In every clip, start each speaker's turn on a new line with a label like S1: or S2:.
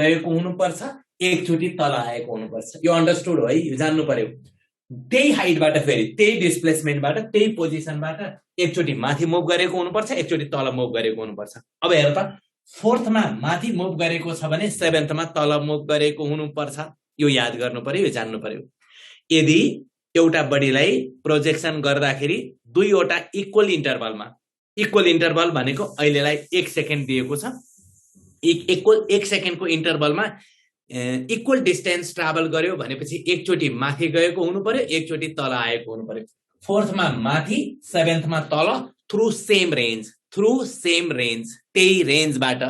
S1: गएको हुनुपर्छ, एकचोटि तल आएको हुनुपर्छ। यो अन्डरस्टुड हो है, यो जान्नु पर्यो। त्यही हाइटबाट फेरि त्यही डिस्प्लेसमेन्टबाट त्यही पोजिसनबाट एकचोटि माथि मुभ गरेको हुनुपर्छ, एकचोटि तल मुभ गरेको हुनुपर्छ। अब हेर त, फोर्थमा माथि मुभ गरेको छ भने सेभेन्थमा तल मुभ गरेको हुनुपर्छ। यो याद गर्नु पर्यो, यो जान्नु पर्यो। यदि एउटा बडीलाई प्रोजेक्सन गर्दाखेरि दुईवटा इक्वल इन्टरभलमा, इक्वल इन्टरभल भनेको अहिलेलाई 1 सेकेन्ड दिएको छ, इक्वल 1 सेकेन्डको इन्टरभलमा इक्वल डिस्टेन्स ट्राभल गर्यो भनेपछि एकचोटि माथि गएको हुनु पर्यो, एकचोटि तल आएको हुनु पर्यो। फोर्थमा माथि, सेभेन्थमा तल, through same range, through same range, त्यही रेन्जबाट।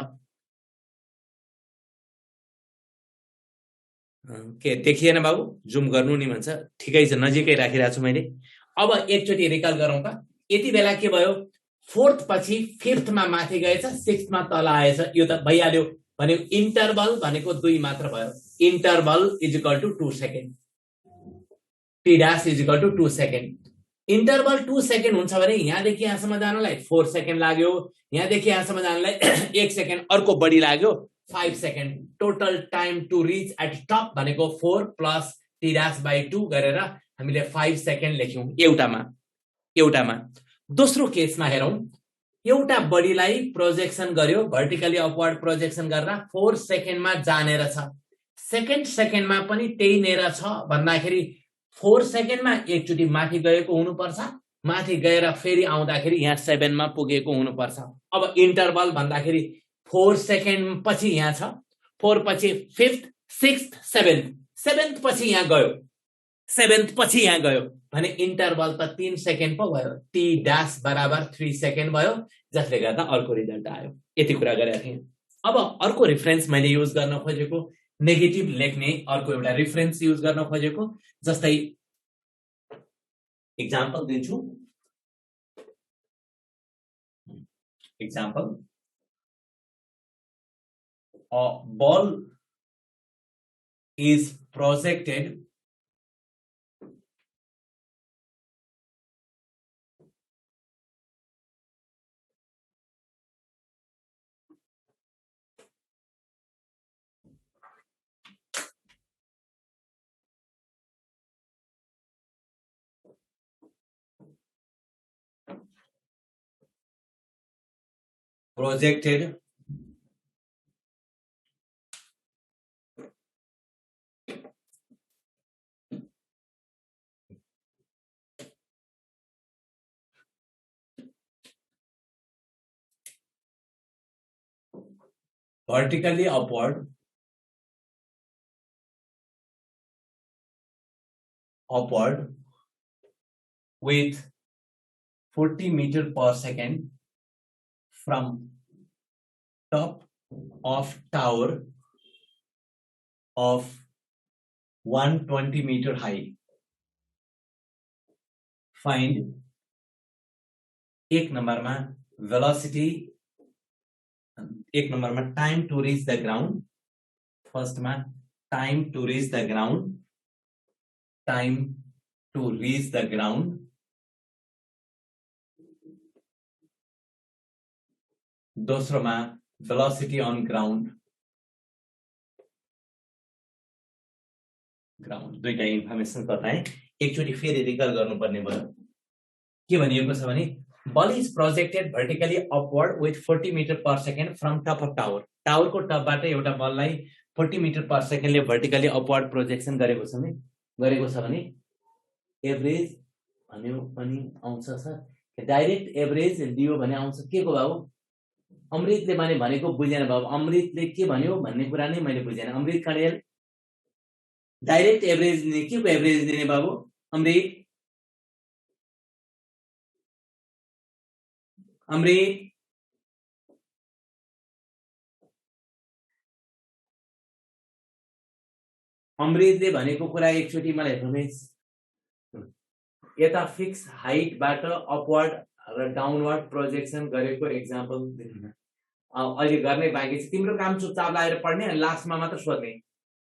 S1: के देखिएन बाबु? जुम गर्नु नि भन्छ, ठिकै छ, नजिकै राखिरहेको छु मैले। अब एकचोटि रिकल गरौँ त। यति बेला के भयो, फोर्थ पछि फिफ्थमा माथि गएछ, सिक्स्थमा तल आएछ, यो त भइहाल्यो। भनेको इन्टरभल भनेको 2 मात्र भयो। Interval is equal to 2 second, T dash is equal to 2 second. Interval 2 second हुन्छ भने यहाँदेखि यहाँसम्म जानलाई 4 सेकेन्ड लाग्यो, यहाँदेखि यहाँसम्म जानलाई 1 सेकेन्ड, अर्को बढी लाग्यो 5 सेकेन्ड। Total time to reach at top भनेको 4 प्लस टी डैश बाई 2 गरेर हामीले 5 सेकेन्ड लेख्यौं एउटामा। दोस्रो केसमा हेरौं, एउटा बडीलाई प्रोजेक्सन गर्यो, भर्टिकली अपवर्ड प्रोजेक्सन गरेर 4 सेकेन्डमा जानेर छ। सेकेन्डमा पनि त्यही नेर छ भन्दाखेरि 4 सेकेन्डमा एकचोटि माथि गएको हुनुपर्छ, माथि गएर फेरि आउँदाखेरि यहाँ 7 मा पुगेको हुनुपर्छ। अब इन्टरभल भन्दाखेरि 4 सेकेन्ड पछि यहाँ छ, 4 पछि 5th 6th 7th, 7th पछि यहाँ गयो, 7th पछि यहाँ गयो भने इन्टरभल त 3 सेकेन्ड पो भयो। टी डैश बराबर 3 सेकेन्ड भयो, जसले गर्दा अर्को रिजल्ट आयो। यति कुरा गरेका थिएँ। अब अर्को रिफरेन्स मैले युज गर्न खोजेको, नेगेटिभ लेख्ने अर्को एउटा रिफरेन्स युज गर्न खोजेको, जस्तै एक्जाम्पल दिन्छु। Example, a ball is projected vertically upward with 40 meter per second from top of tower of 120 meter high. Find एक नंबरमा velocity, एक नंबरमा time to reach the ground, first मा time to reach the ground, time to reach the ground, दोस्रोमा velocity on ground, दुईटा information बताए। एकचोटि फेरि रिकल गर्नुपर्ने भयो। के भनिएको छ भने ball is projected vertically upward with 40 metre per second from top of tower. टावरको टपबाट एउटा बललाई 40 मिटर पर सेकेन्डले भर्टिकली अपवर्ड प्रोजेक्सन गरेको छ भने एभरेज भन्यो पनि आउँछ सर। डाइरेक्ट एभरेज दियो भने आउँछ के को बाबु? अमृतले भनेको बुझेन बाबु। अमृतले के भन्यो भन्ने कुरा नै मैले बुझेन। अमृत कणेल डाइरेक्ट एभरेज दिने, के को एभरेज दिने बाबु? अमृत अमृतले भनेको कुरा एकचोटि मलाई रमेश यता फिक्स हाइटबाट अपवर्ड र डाउनवर्ड प्रोजेक्सन गरेको एक्जाम्पल दिनु। अहिले गर्ने बाँकी छ, तिम्रो काम चुपचाप लागेर पढ्ने अनि लास्टमा मात्र सोध्ने।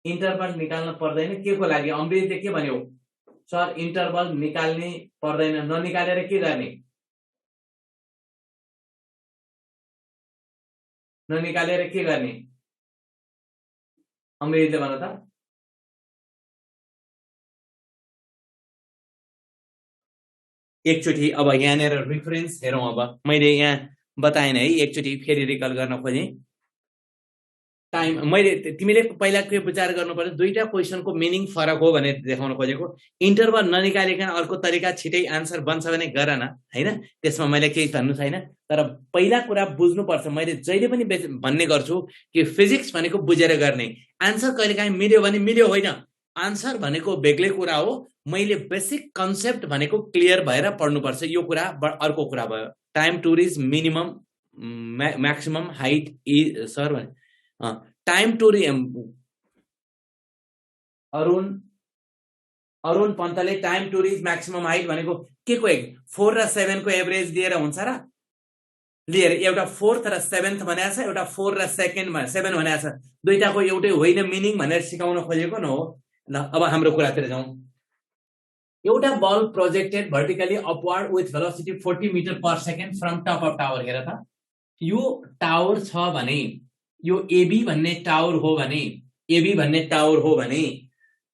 S1: इन्टरभल निकाल्न पर्दैन के को लागि? अमृतले के भन्यो सर? इन्टरभल निकाल्ने पर्दैन, ननिकालेर के गर्ने? ननिकालेर के गर्ने? अङ्ग्रेजीले भन त। एकचोटि अब यहाँनिर रिफरेन्स हेरौँ। अब मैले यहाँ बताएन है, एकचोटि फेरि रिकल गर्न खोजेँ। टाइम मैले तिमीले पहिला के विचार गर्नु पर्यो, दुईटा क्वेसनको मिनिङ फरक हो भनेर देखाउन खोजेको। इन्टरभल ननिकालिकन अर्को तरिका छिटै आन्सर बन्छ भने गर न, हैन? त्यसमा मैले केही भन्नु छैन, तर पहिला कुरा बुझ्नुपर्छ। मैले जहिले पनि भन्ने गर्छु कि फिजिक्स भनेको बुझेर गर्ने। आन्सर कहिलेकाहीँ मिल्यो भने मिल्यो, होइन। आन्सर भनेको बेग्लै कुरा हो। मैले बेसिक कन्सेप्ट भनेको क्लियर भएर पढ्नुपर्छ, यो कुरा अर्को कुरा भयो। Time to reach minimum maximum height is सर भने टाइम टु अरुण पन्तले time to reach maximum height भनेको के को 4 र 7 को एभरेज दिएर हुन्छ र लिएर एउटा 4th र 7th भनेको छ, एउटा 4 र 7 भनेको छ। दुईटाको एउटै होइन मिनिङ भनेर सिकाउन खोजेको न हो। ल अब हाम्रो कुरातिर जाउँ। एउटा ball projected vertically upward with velocity 40 metre per second from top of tower. हेर त, यो टावर छ भने, यो एबी भन्ने टावर हो भने, एबी भन्ने टावर हो भने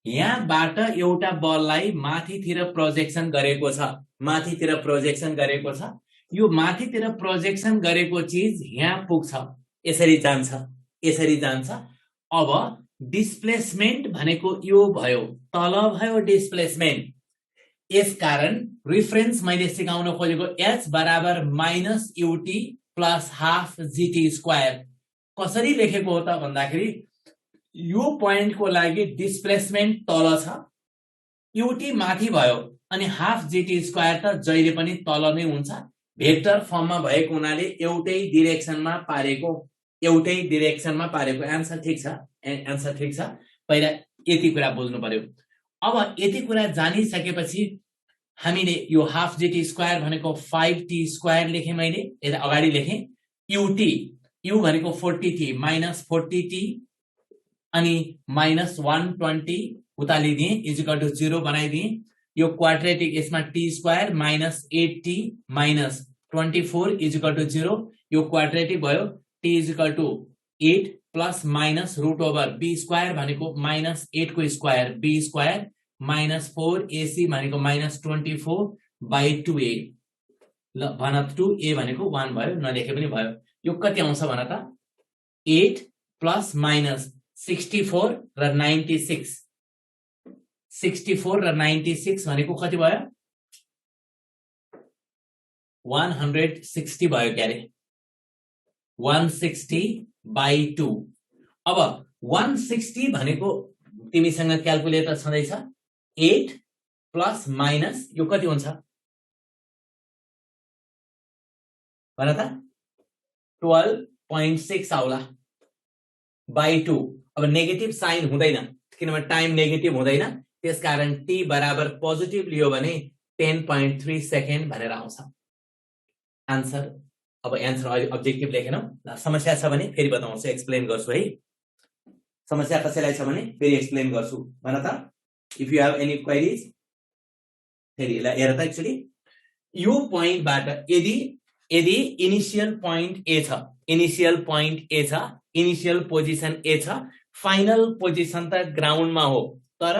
S1: यहाँबाट एउटा बललाई माथितिर प्रोजेक्सन गरेको छ, माथितिर प्रोजेक्सन गरेको छ। यो माथितिर प्रोजेक्सन गरेको चीज यहाँ पुग्छ, यसरी जान्छ, यसरी जान्छ। अब डिस्प्लेसमेन्ट भनेको यो भयो, तल भयो डिस्प्लेसमेन्ट। यसकारण रिफरेन्स मैले सिकाउन खोजेको h बराबर minus UT plus half GT square. कसरी लेखेको हो त भन्दाखेरि, यो पोइन्टको लागि डिस्प्लेसमेन्ट तल छ, युटी माथि भयो, अनि हाफ जीटी स्क्वायर त जहिले पनि तल नै हुन्छ। भेक्टर फर्ममा भएको हुनाले एउटै डिरेक्सनमा पारेको, एउटै डिरेक्सनमा पारेको। आन्सर ठिक छ, आन्सर ठिक छ। पहिला यति कुरा बुझ्नु पर्यो। अब यति कुरा जानिसकेपछि हामीले यो हाफ जीटी स्क्वायर भनेको 5t स्क्वायर लेखेँ मैले, यता अगाडि लेखेँ। युटी, यु भनेको 40t माइनस 40t अनि माइनस 120 उता लिदिए इजिकल टु 0 बनाइदिए। यो क्वाड्रेटिक, यसमा t square minus 8t minus 24 equal to 0। यो क्वाड्रेटिक भयो, t equal to 8 plus minus root over b square भनेको माइनस 8 को square b square minus 4 ac भनेको माइनस 24 बाई 2a। ल भन 2a भनेको 1 भयो, नलेखे पनि भयो। यो कति आउँछ भन त, 8 प्लस माइनस 64 र 96, 64 र 96 भनेको कति भयो, 160 भयो। क्यारे 160 बाई 2। अब 160 भनेको तिमीसँग क्याल्कुलेटर छँदैछ, 8 प्लस माइनस यो कति हुन्छ भन त, 12.6 आउला बाई 2। अब नेगेटिभ साइन हुँदैन, किनभने टाइम नेगेटिभ हुँदैन, त्यसकारण t बराबर पोजिटिभ लियो भने 10.3 सेकेन्ड भनेर आउँछ आन्सर। अब एन्सर अब्जेक्टिभ लेखेनौ। समस्या छ भने फेरि बताउँछु, एक्सप्लेन गर्छु है। समस्या कसैलाई छ भने फेरि एक्सप्लेन गर्छु भन त। If you have any queries फेरि हेर त। एक्चुअली यो पोइन्टबाट यदि इनिशियल पोइन्ट ए छ, इनिशियल पोइन्ट ए छ, इनिशियल पोजिसन ए छ, फाइनल पोजिसन त ग्राउन्डमा हो, तर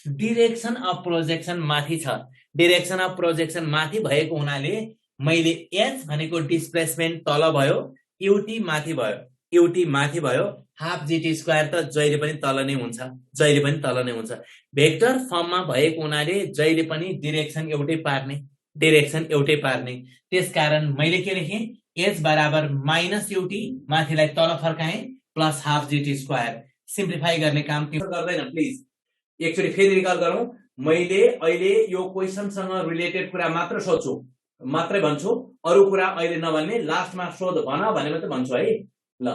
S1: डिरेक्सन अफ प्रोजेक्सन माथि छ। डिरेक्सन अफ प्रोजेक्सन माथि भएको हुनाले मैले एच भनेको डिस्प्लेसमेन्ट तल भयो, युटी माथि भयो, युटी माथि भयो। हाफ जीटी स्क्वायर त जहिले पनि तल नै हुन्छ, जहिले पनि तल नै हुन्छ। भेक्टर फर्ममा भएको हुनाले जहिले पनि डिरेक्सन एउटै पार्ने, डिरेक्सन एउटै पार्ने। त्यसकारण मैले के लेखेँ, एच बराबर माइनस युटी, माथिलाई तल फर्काएँ, plus half GT square. Simplify गर्ने काम तिम्रो गर्दैन प्लिज। एकचोटि फेरि रिकल गरौँ। मैले अहिले यो क्वेसनसँग रिलेटेड कुरा मात्र सोध्छु, मात्रै भन्छु, अरू कुरा अहिले नभन्ने। लास्टमा सोध भन भने मात्रै भन्छु है। ल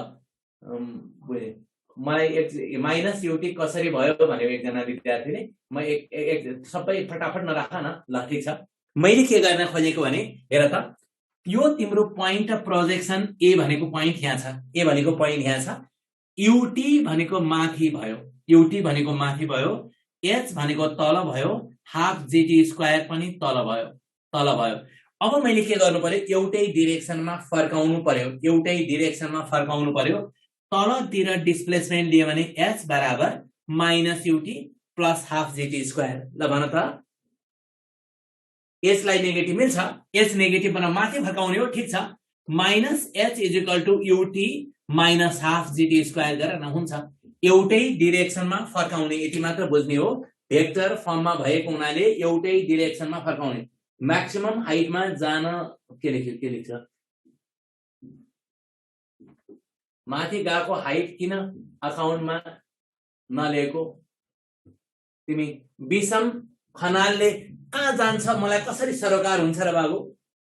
S1: बुझेँ। मलाई माइनस युटी कसरी भयो भनेको एकजना विद्यार्थीले, म एक सबै फटाफट नराख न। ल ठिक छ। मैले के गर्न खोजेको भने हेर त, यो तिम्रो पोइन्ट अफ प्रोजेक्सन ए भनेको पोइन्ट यहाँ छ, ए भनेको पोइन्ट यहाँ छ। युटी भनेको माथि भयो, युटी भनेको माथि भयो, एच भनेको तल भयो, हाफ जीटी स्क्वायर पनि तल भयो, तल भयो। अब मैले के गर्नु पर्यो, एउटै डिरेक्सनमा फर्काउनु पर्यो, एउटै डिरेक्सनमा फर्काउनु पर्यो। तलतिर डिस्प्लेसमेन्ट लियो भने h बराबर -ut plus half gt square. ल भन त h लाई नेगेटिभ मिल्छ, h नेगेटिभ बनाउ माथि फर्काउने हो, ठीक छ। Minus h is equal to ut minus half gt square गरेर हुन्छ। एउटै डिरेक्सनमा फर्काउने, यति मात्र बुझ्ने हो। भेक्टर फर्ममा भएको हुनाले एउटै डिरेक्सनमा फर्काउने। म्याक्सिमम हाइटमा जान के लेख्छ माथि गएको हाइट किन अकाउन्टमा नलिएको? तिमी विषम खनालले कहाँ जान्छ मलाई कसरी सरोकार हुन्छ र बाबु?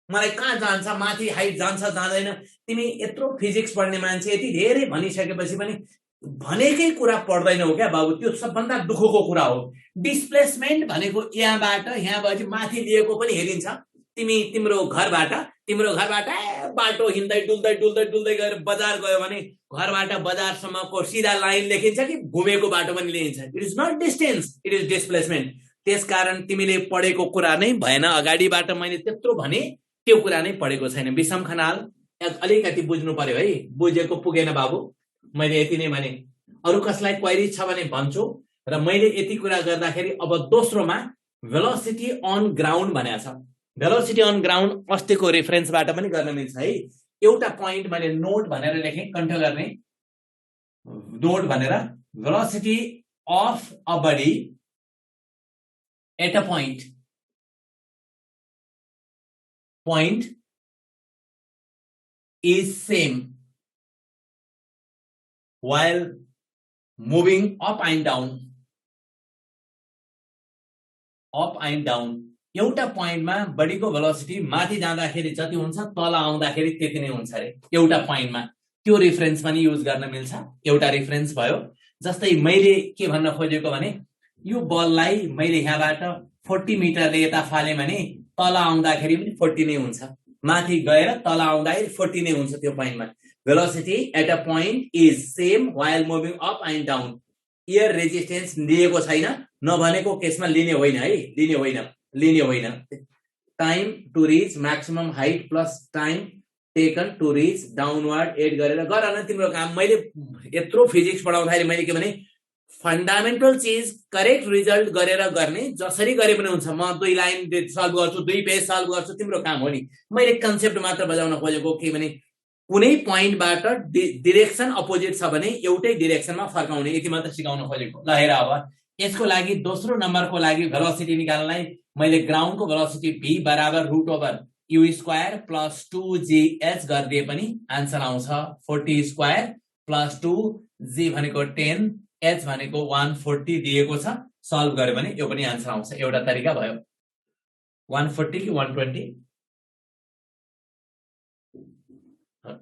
S1: मलाई कहाँ जान्छ, माथि हाइट जान्छ जाँदैन? तिमी यत्रो फिजिक्स पढ्ने मान्छे यति धेरै भनिसकेपछि पनि भनेकै कुरा पढ्दैनौ क्या बाबु? त्यो सबभन्दा दुःखको कुरा हो। डिस्प्लेसमेन्ट भनेको यहाँबाट यहाँबाट माथि लिएको पनि हेरिन्छ। तिम्रो घरबाट बाटो हिँड्दै डुल्दै गएर बजार गयो भने घरबाट बजारसम्मको सिधा लाइन लेखिन्छ कि घुमेको बाटो पनि लेखिन्छ? It is not distance, it is displacement. त्यसकारण तिमीले पढेको कुरा नै भएन। अगाडिबाट मैले त्यत्रो भने त्यो कुरा नै पढेको छैन। विषम खनाल अलिकति बुझ्नु पर्यो है। बुझेको पुगेन बाबु, मैले यति नै भने। अरु कसलाई क्वेरी छ भने भन्छु। र मैले यति कुरा गर्दाखेरि अब दोस्रोमा भेलोसिटी अन ग्राउन्ड भनेको छ। भेलोसिटी अन ग्राउन्ड अस्तिको रेफरेन्सबाट पनि गर्न मिल्छ है। एउटा पोइन्ट मैले नोट भनेर लेखेँ, कन्ठ गर्ने नोट भनेर। Velocity of a body at a point is same while moving up and down. एउटा पोइन्टमा बडीको भेलोसिटी माथि जाँदाखेरि जति हुन्छ तल आउँदाखेरि त्यति नै हुन्छ रे एउटा पोइन्टमा। त्यो रेफरेन्स पनि युज गर्न मिल्छ। एउटा रेफरेन्स भयो। जस्तै मैले के भन्न खोजेको भने यो बललाई मैले यहाँबाट 40 मिटरले यता फाले भने तल आउँदाखेरि पनि 40 नै हुन्छ, माथि गएर तल आउँदाखेरि 40 नै हुन्छ। त्यो पोइन्टमा velocity at a point is same while moving up and down. Air resistance लिएको छैन, नभनेको केसमा लिने होइन। Time to reach maximum height plus time taken to reach downward add गरेर गर न तिम्रो काम। मैले यत्रो फिजिक्स पढाउँदाखेरि मैले के भने फन्डामेन्टल चीज करेक्ट रिजल्ट गरेर गर्ने, जसरी गरे पनि हुन्छ। म 2 लाइन सल्भ गर्छु, 2 पेज सल्भ गर्छु, तिम्रो काम हो नि। मैले कन्सेप्ट मात्र बजाउन खोजेको के भने कुनै पोइन्टबाट डिरेक्सन अपोजिट छ भने एउटै डिरेक्सनमा फर्काउने, यति मात्र सिकाउन खोजेको। ल हेर, अब यसको लागि दोस्रो नम्बरको लागि भेलोसिटी निकाल्नलाई मैले ग्राउन्डको भेलोसिटी v बराबर √u² प्लस 2gh गरिदिए पनि आन्सर आउँछ। 40 स्क्वायर प्लस 2g भनेको 10, h भनेको 140 दिएको छ। सल्भ गर्यो भने यो पनि आन्सर आउँछ। एउटा तरिका भयो। 140 कि 120?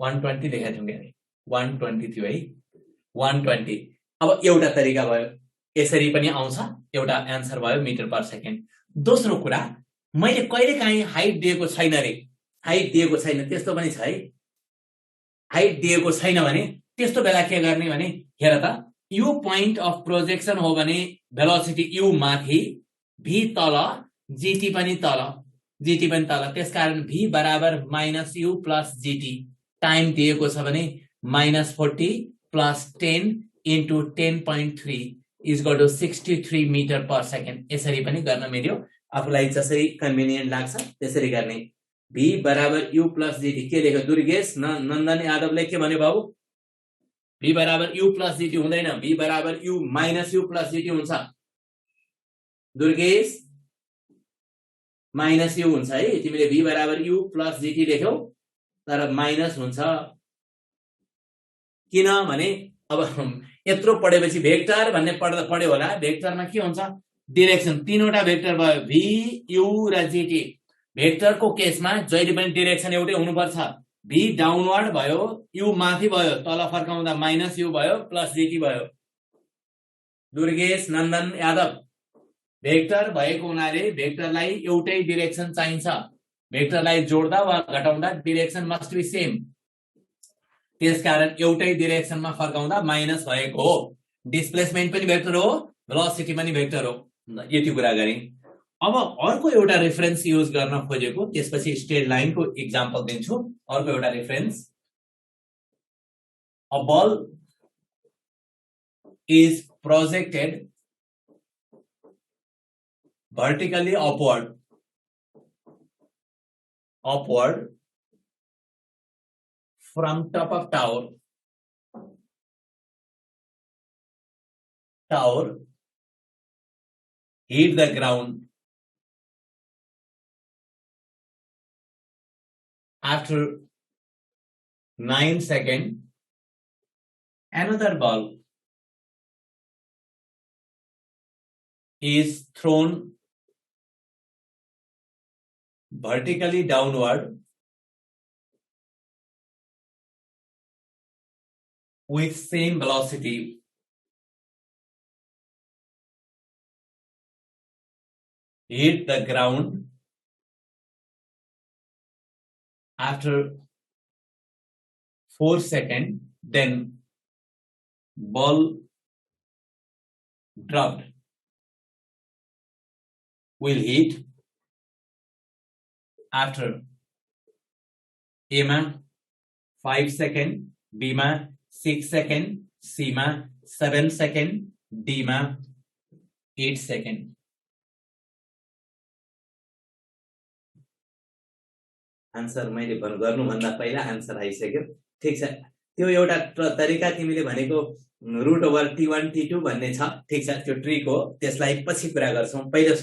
S1: 120 लेखेको थियौँ क्या, 120 थियो है, 120। अब एउटा तरिका भयो, यसरी पनि आउँछ। एउटा आन्सर भयो मिटर पर सेकेन्ड। दोस्रो कुरा, मैले कहिलेकाहीँ हाइट दिएको छैन रे, हाइट दिएको छैन, त्यस्तो पनि छ है। हाइट दिएको छैन भने त्यस्तो बेला के गर्ने भने हेर त, यो पोइन्ट अफ प्रोजेक्सन हो भने भेलोसिटी u माथि, v तल, gt पनि तल। त्यसकारण v बराबर -u प्लस gt। टाइम दिएको छ भने -40 plus 10 into 10.3 is equal to 63 metre per second. यसरी पनि गर्न मिल्यो। आफूलाई जसरी कन्भिनियन्ट लाग्छ त्यसरी गर्ने। v बराबर u प्लस gt के लेख्यो दुर्गेश नन्दन यादवले? के भन्यो बाबु? v बराबर u प्लस gt हुँदैन, v बराबर u minus u plus gt हुन्छ। दुर्गेश माइनस u हुन्छ है। तिमीले v बराबर u प्लस gt लेख्यौ तर माइनस हुन्छ। किनभने अब यत्रो पढेपछि भेक्टर भन्ने पढ्यो होला। भेक्टरमा के हुन्छ? डिरेक्सन। तीनवटा भेक्टर भयो, v u र gt। भेक्टरको केसमा जहिले पनि डिरेक्सन एउटै हुनुपर्छ। v डाउनवर्ड भयो, u माथि भयो, तल फर्काउँदा -u भयो प्लस gt भयो। दुर्गेश नन्दन यादव, भेक्टर भएको हुनाले भेक्टरलाई एउटै डिरेक्सन चाहिन्छ। भेक्टरलाई जोड्दा वा घटाउँदा डिरेक्सन मस्ट बी सेम। त्यसकारण एउटै डिरेक्सनमा फर्काउँदा माइनस भएको हो। डिस्प्लेसमेन्ट पनि भेक्टर हो, भेलोसिटी पनि भेक्टर हो। यति कुरा गरे। अब अर्को एउटा रेफरेन्स युज गर्न खोजेको, त्यसपछि स्ट्रेट लाइनको एक्जाम्पल दिन्छु। अर्को एउटा reference, a ball is projected vertically upward from top of tower hit the ground after 9 seconds. Another ball is thrown vertically downward with same velocity. Hit the ground after 4 seconds, then ball dropped will hit after A मा 5 seconds, B मा 6 seconds, C मा 7 seconds, D मा 8 seconds. Answer मैले गर्नुभन्दा पहिला answer आइसक्यो। ठीक छ, त्यो एउटा तरिका तिमीले भनेको रुट ओभर T1 T2 भन्ने छ। ठीक छ, त्यो ट्रिक हो, त्यसलाई पछि कुरा गर्छौं। पहिला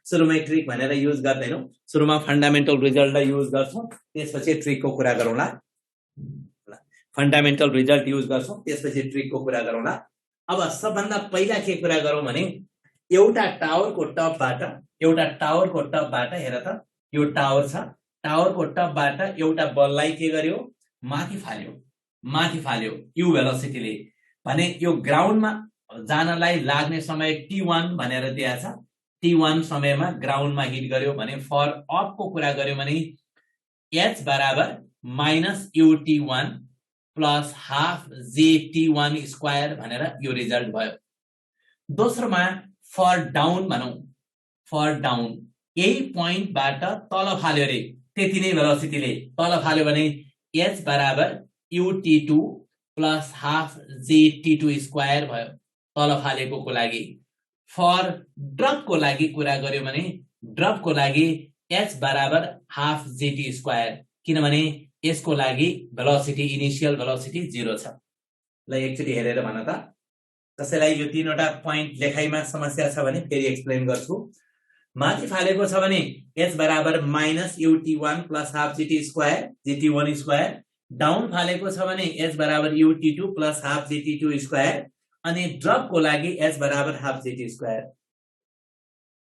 S1: सुरुमै ट्रिक भनेर युज गर्दैनौ, सुरुमा फन्डामेन्टल रिजल्टलाई युज गर्छौं, त्यसपछि ट्रिकको कुरा गरौँला। फन्डामेन्टल रिजल्ट युज गर्छौं, त्यसपछि ट्रिकको कुरा गरौँला। अब सबभन्दा पहिला के कुरा गरौँ भने एउटा टावरको टपबाट हेर त, यो टावर छ, टावरको टपबाट एउटा बललाई के गर्यो, माथि फाल्यो यु भेलोसिटीले भने यो ग्राउन्डमा जानलाई लाग्ने समय T1 भनेर दिएको छ। T1 समयमा ग्राउन्डमा हिट गर्यो भने फर अप को कुरा गर्यो भने H बराबर -UT1 plus half JT1 square भनेर यो रिजल्ट भयो। दोस्रोमा फर डाउन भनौं, फर डाउन यही पोइन्टबाट तल फाल्यो रे, त्यति नै भेलोसिटीले तल फाल्यो भने H बराबर UT2 plus half JT2 square भयो तल फालेको को लागि। फर ड्रप को लागि कुरा गर्यो भने ड्रप को लागि H बराबर हाफ JT स्क्वायर, किनभने यसको लागि भेलोसिटी इनिशियल भेलोसिटी 0 छ। ल एकचोटी हेरेर भन त, कसैलाई यो तीनवटा पोइन्ट लेखाइमा समस्या छ भने फेरि एक्सप्लेन गर्छु। माथि फालेको छ भने H बराबर -UT1 plus half JT square JT1 square, down फालेको छ भने H बराबर UT2 plus half JT2 square, अनि ड्रप को लागि H बराबर हाफ JT स्क्वायर।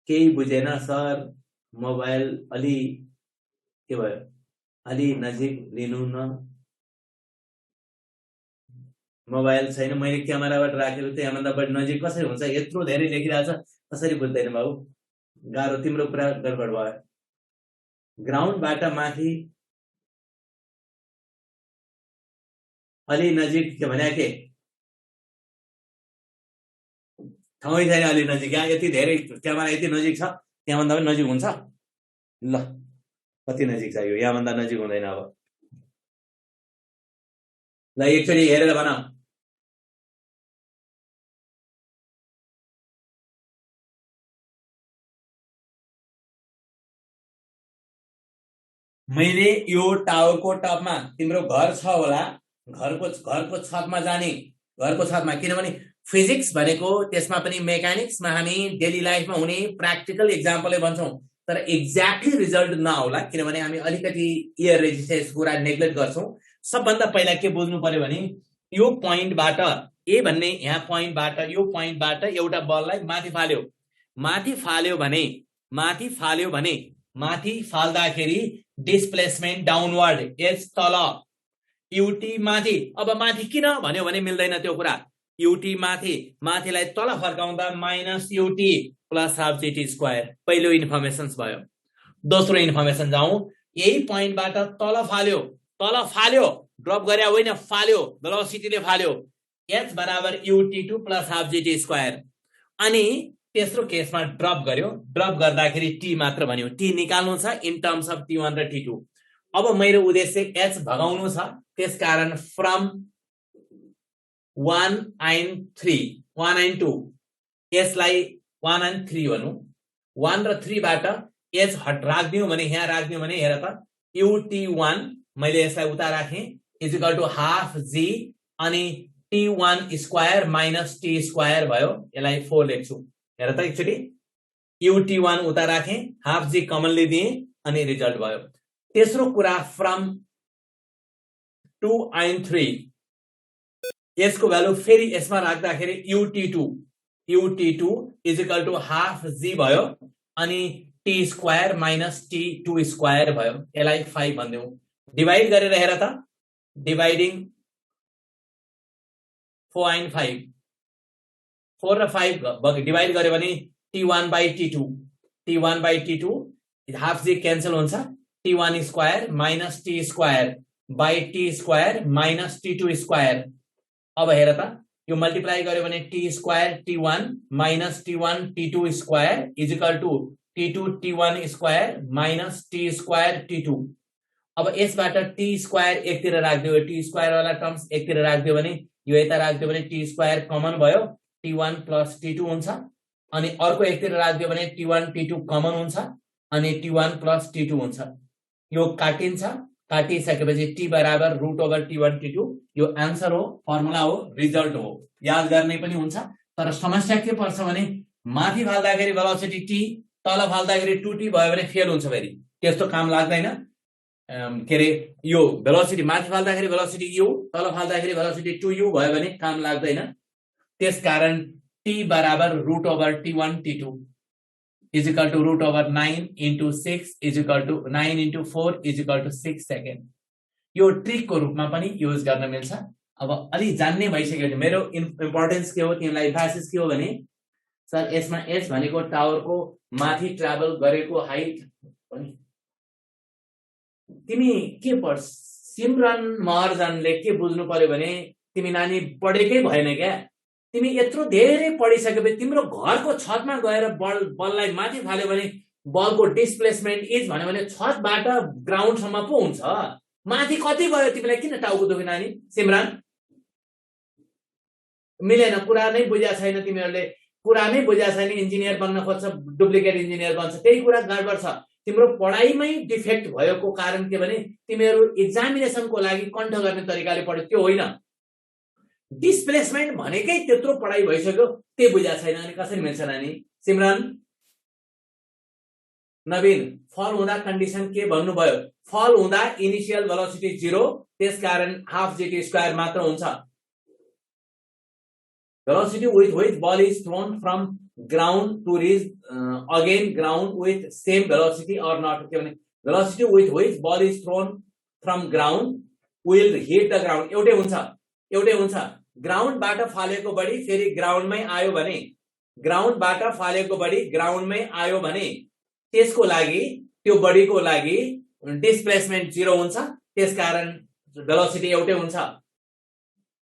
S1: केही बुझेन सर, मोबाइल अलि के भयो, अलि नजिक लिनु न। मोबाइल छैन, मैले क्यामेराबाट राखेको थिएँ, यहाँभन्दा बढी नजिक कसरी हुन्छ? यत्रो धेरै लेखिरहेछ, कसरी बुझ्दैन बाबु? गाह्रो, तिम्रो कुरा गडबड भयो। ग्राउन्डबाट माथि अलि नजिक के भने के ठाउँै छैन, अलि नजिक। यहाँ यति धेरै क्यामेरा यति नजिक छ, त्यहाँभन्दा पनि नजिक हुन्छ। ल कति नजिक छ यो, यहाँभन्दा नजिक हुँदैन। अब ल एकचोटि हेरेर भन, मैले यो टावरको टपमा, तिम्रो घर छ होला, घरको छतमा जाने, घरको छतमा, किनभने फिजिक्स भनेको त्यसमा पनि मेकानिक्समा हामी डेली लाइफमा हुने प्र्याक्टिकल एक्जाम्पलै भन्छौं, तर एक्ज्याक्टली रिजल्ट नआउला, किनभने हामी अलिकति एयर रेजिस्टेन्स कुरा नेग्लेक्ट गर्छौं। सबभन्दा पहिला के बुझ्नु पर्यो भने यो पोइन्टबाट ए भन्ने यहाँ पोइन्टबाट यो पोइन्टबाट एउटा बललाई माथि फाल्यो भने माथि फाल्दाखेरि डिस्प्लेसमेन्ट डाउनवर्ड, एच तल, युटी माथि। अब माथि किन भन्यो भने मिल्दैन त्यो कुरा। युटी माथिलाई तल फर्काउँदा -UT plus half JT square, पहिलो इन्फर्मेसन भयो। दोस्रो इन्फर्मेसन जाउँ, यही पोइन्टबाट तल फाल्यो, ड्रप गरे होइन, फाल्यो, भेलोसिटीले फाल्यो, H बराबर UT2 plus half JT square. अनि तेस्रो केसमा ड्रप गर्यो, ड्रप गर्दाखेरि T मात्र भन्यो, T निकाल्नु छ इन टर्म्स अफ T1 र T2। अब मेरो उद्देश्य H भगाउनु छ, त्यसकारण फ्रम 1 and 3 1 and 2 यसलाई 1 and 3 भनौं 1 र 3 बाट एज हट राख्दियौ भने यहाँ राख्दियौ भने हेर त ut1 मैले यसलाई उता राखे is equal to half g अनि t1 square minus t square भयो यसलाई 4 लेख्छु हेर त एकचोटी ut1 उता राखे हाफ g कमन लिदिए अनि रिजल्ट भयो तेस्रो कुरा फ्रम 2 and 3 यसको भ्यालु फेरि यसमा राख्दाखेरि ut2 is equal to half g भयो अनि t square minus t2 square भयो यसलाई 5 भन्दियौ डिवाइड गरेर हेर त डिवाइडिङ 4 and 5 4 र 5 डिवाइड गर्यो भने t1 by t2 half g cancel हुन्छ t1 square minus t square by t square minus t2 square अब हेर त यो मल्टिप्लाई गर्यो भने t square t1 minus t1 t2 square is equal to t2 t1 square minus t square t2 अब यसबाट t square एकतिर राख्दियो t स्क्वायर वाला टर्म्स एकतिर राख्दियो भने यो यता राख्दियो भने t स्क्वायर कमन भयो t1 प्लस t2 हुन्छ अनि अर्को एकतिर राख्दियो भने t1 t2 कमन हुन्छ अनि t1 प्लस t2 हुन्छ यो काटिन्छ काटिसकेपछि t बराबर रुट ओभर t1 t2 यो आन्सर हो फर्मुला हो रिजल्ट हो याद गर्ने पनि हुन्छ तर समस्या के पर्छ भने माथि फाल्दाखेरि भेलोसिटी t तल फाल्दाखेरि 2t भयो भने फेल हुन्छ फेरि त्यस्तो काम लाग्दैन के रे यो भेलोसिटी माथि फाल्दाखेरि भेलोसिटी u तल फाल्दाखेरि भेलोसिटी 2u भयो भने काम लाग्दैन त्यसकारण t बराबर root over t1 t2 is equal to root over 9 into 6 is equal to 9 into 4 is equal to 6 second यो ट्रिक को रूपमा पनि युज गर्न मिल्छ अब अलि जान्ने भइसक्यो भने मेरो इम्पोर्टेन्स के हो तिमीलाई इम्फेसिस के हो भने सर यसमा s भनेको टावरको माथि ट्राभल गरेको हाइट पनि तिमी के पढ सिमरन महर्जनले के बुझ्नु पर्यो भने तिमी नानी पढेकै भएन क्या तिमी यत्रो धेरै पढिसकेपछि तिम्रो घरको छतमा गएर बललाई माथि फाल्यो भने बलको डिस्प्लेसमेन्ट इज भन्यो भने छतबाट ग्राउन्ड सम्म पो हुन्छ माथि कति गयो तिमीलाई किन टाउको दुख्यो नानी सिमरन मिलेन कुरा नै बुझ्या छैन तिमीहरुले कुरा नै बुझ्या छैन इन्जिनियर बन्न खोज्छ डुप्लिकेट इन्जिनियर बन्छ त्यही कुरा गडबड छ तिम्रो पढाइमै डिफेक्ट भएको कारण के भने तिमीहरु एक्जामिनेसनको लागि कन्ठ गर्ने तरिकाले पढ्यो त्यो होइन डिस्प्लेसमेन्ट भनेकै त्यत्रो पढाइ भइसक्यो त्यही बुझ्या छैन अनि कसरी मिल्छ नानी सिमरन नवीन फल हुँदा कन्डिसन के भन्नुभयो फल हुँदा इनिशियल भेलोसिटी 0 त्यसकारण हाफ gt स्क्वायर मात्र हुन्छ velocity with which ball is thrown from ground to reach again ground with same velocity or not के भने velocity with which ball is thrown from ground will hit the ground एउटै हुन्छ ground बाट फालेको body फेरि ground मै आयो भने ground बाट फालेको बडी ग्राउन्ड मै आयो भने त्यसको लागि त्यो बडीको लागि डिस्प्लेसमेन्ट 0 हुन्छ त्यसकारण भेलोसिटी एउटै हुन्छ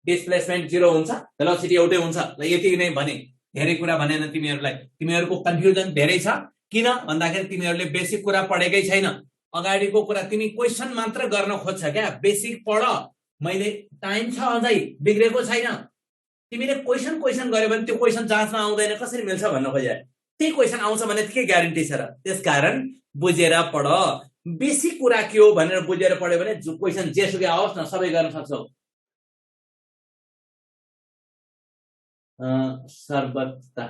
S1: डिस्प्लेसमेन्ट 0 हुन्छ भेलोसिटी एउटै हुन्छ ल यति नै भने धेरै कुरा भनेन तिमीहरुलाई तिमीहरुको कन्फ्युजन धेरै छ किन भन्दाखेरि तिमीहरुले बेसिक कुरा पढेकै छैन अगाडिको कुरा तिमी क्वेशन मात्र गर्न खोज्छ क्या बेसिक पढ मैले टाइम छ अझै बिग्रेको छैन तिमीले क्वेशन गर्यो भने त्यो क्वेशन जाँचमा आउँदैन कसरी मिल्छ भन्न खोजे त्यही क्वेशन आउँछ भने के ग्यारेन्टी छ र त्यसकारण बुझेर पढ बेसिक कुरा के हो भनेर बुझेर पढ्यो भने क्वेशन जेसुकै आओस् न सबै गर्न सक्छौ सर्वता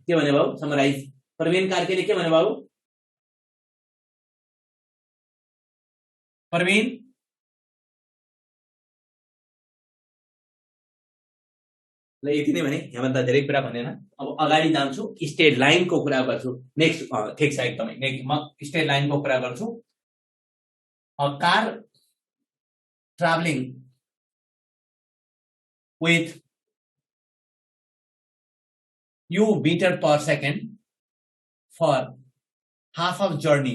S1: के भने बाबु समराइज प्रवीण कार्कीले के भने बाबु प्रवीण ल यति नै भने यहाँभन्दा धेरै कुरा भनेन अब अगाडि जान्छु स्ट्रेट लाइन को कुरा गर्छु नेक्स्ट ठीक छ एकदमै नेक्स्ट म स्ट्रेट लाइन को कुरा गर्छु a car travelling with u meter per second for half of journey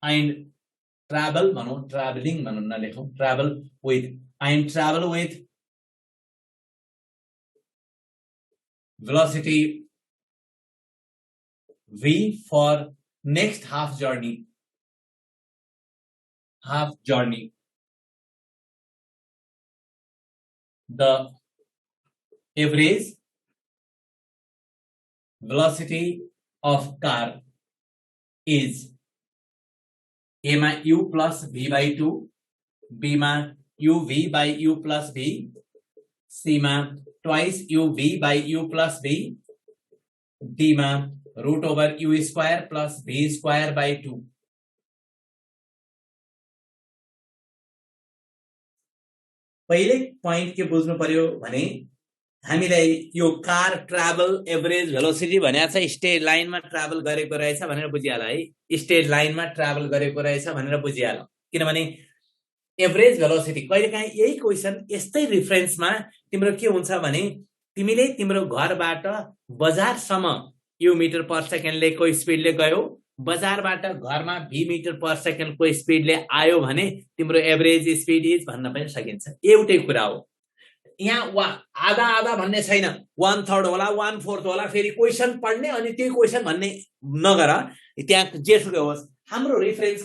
S1: and traveling travel with velocity v for next half journey half journey. The average velocity of car is A मा u plus v by 2, B मा u v by u plus v, C मा twice u v by u plus v, D मा root over u square plus v square by 2. पहिले point के बुझ्नु पर्यो भने हामीलाई यो कार ट्राभल एभरेज भेलोसिटी भनेको छ स्ट्रेट लाइनमा ट्राभल गरेको रहेछ भनेर बुझिहाल है, स्ट्रेट लाइनमा ट्राभल गरेको रहेछ भनेर बुझिहाल। किनभने एभरेज भेलोसिटी कहिलेकाहीँ यही क्वेसन यस्तै रिफरेन्समा तिम्रो के हुन्छ भने तिमीले तिम्रो घरबाट बजारसम्म यु मिटर पर सेकेन्डले को स्पिडले गयो, बजारबाट घरमा v मिटर पर सेकेन्ड को स्पिडले आयो भने तिम्रो एभरेज स्पिड इज भन्न पनि सकिन्छ। एउटै कुरा हो, यहाँ आधा आधा भन्ने छैन, 1/3 होला 1/4 होला। फेरि क्वेसन पढ्ने अनि त्यही क्वेसन भन्ने नगर, त्यहाँ जेसुकै होस्। हाम्रो रिफरेन्स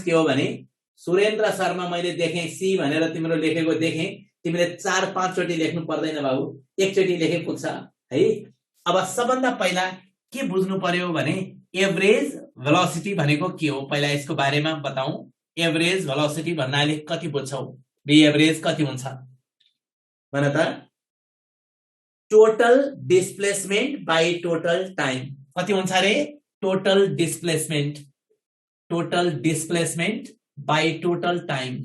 S1: के हो भने सुरेन्द्र शर्मा मैले देखेँ सी भनेर तिम्रो लेखेको देखेँ, तिमीले 4-5 चोटि लेख्नु पर्दैन बाबु, एकचोटि लेखे पुग्छ है। अब सबभन्दा पहिला के बुझ्नु पर्यो भने एभरेज भेलोसिटी भनेको के हो, पहिला यसको बारेमा बताऊ। एभरेज भेलोसिटी भन्नाले कति बुझ्छौ, बी एभरेज कति हुन्छ भन त? Total displacement by total time कति हुन्छ रे? Total displacement by total time,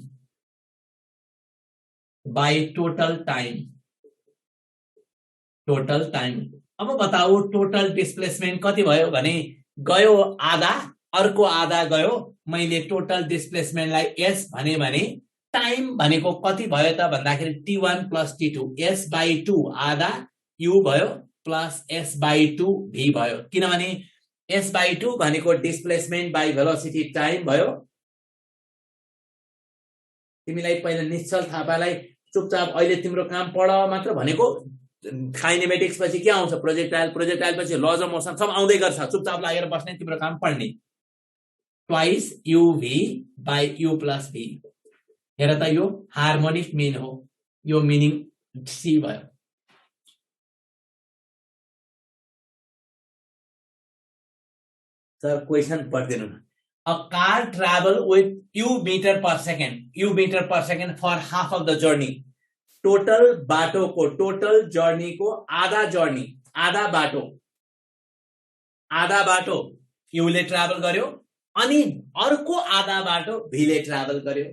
S1: total time. अब बताऊ टोटल डिस्प्लेसमेन्ट कति भयो भने गयो आधा, अर्को आधा गयो। मैले टोटल डिस्प्लेसमेन्टलाई एस भने टाइम भनेको कति भयो त भन्दाखेरि t1 plus t2, s by 2 आधा u भयो प्लस s by 2 v भयो। किनभने s by 2 भनेको डिस्प्लेसमेन्ट बाइ भेलोसिटी टाइम भयो। तिमीलाई पहिला निश्चल थापालाई चुपचाप अहिले तिम्रो काम पढ मात्र भनेको, काइनेमेटिक्स पछि के आउँछ, प्रोजेक्टाइल पछि लज अफ मोसन सब आउँदै गर्छ। चुपचाप लागेर बस्ने, तिम्रो काम पढ्ने। Twice uv by u plus v। हेर त यो हार्मोनिक मिन हो, यो मिनिङ सी भयो। सर क्वेसन पढ्दिनु न। A car travel with u meter per second for half of the journey। Total बाटोको, टोटल जर्नीको आधा बाटो युले ट्राभल गर्यो अनि अर्को आधा बाटो भीले ट्राभल गर्यो।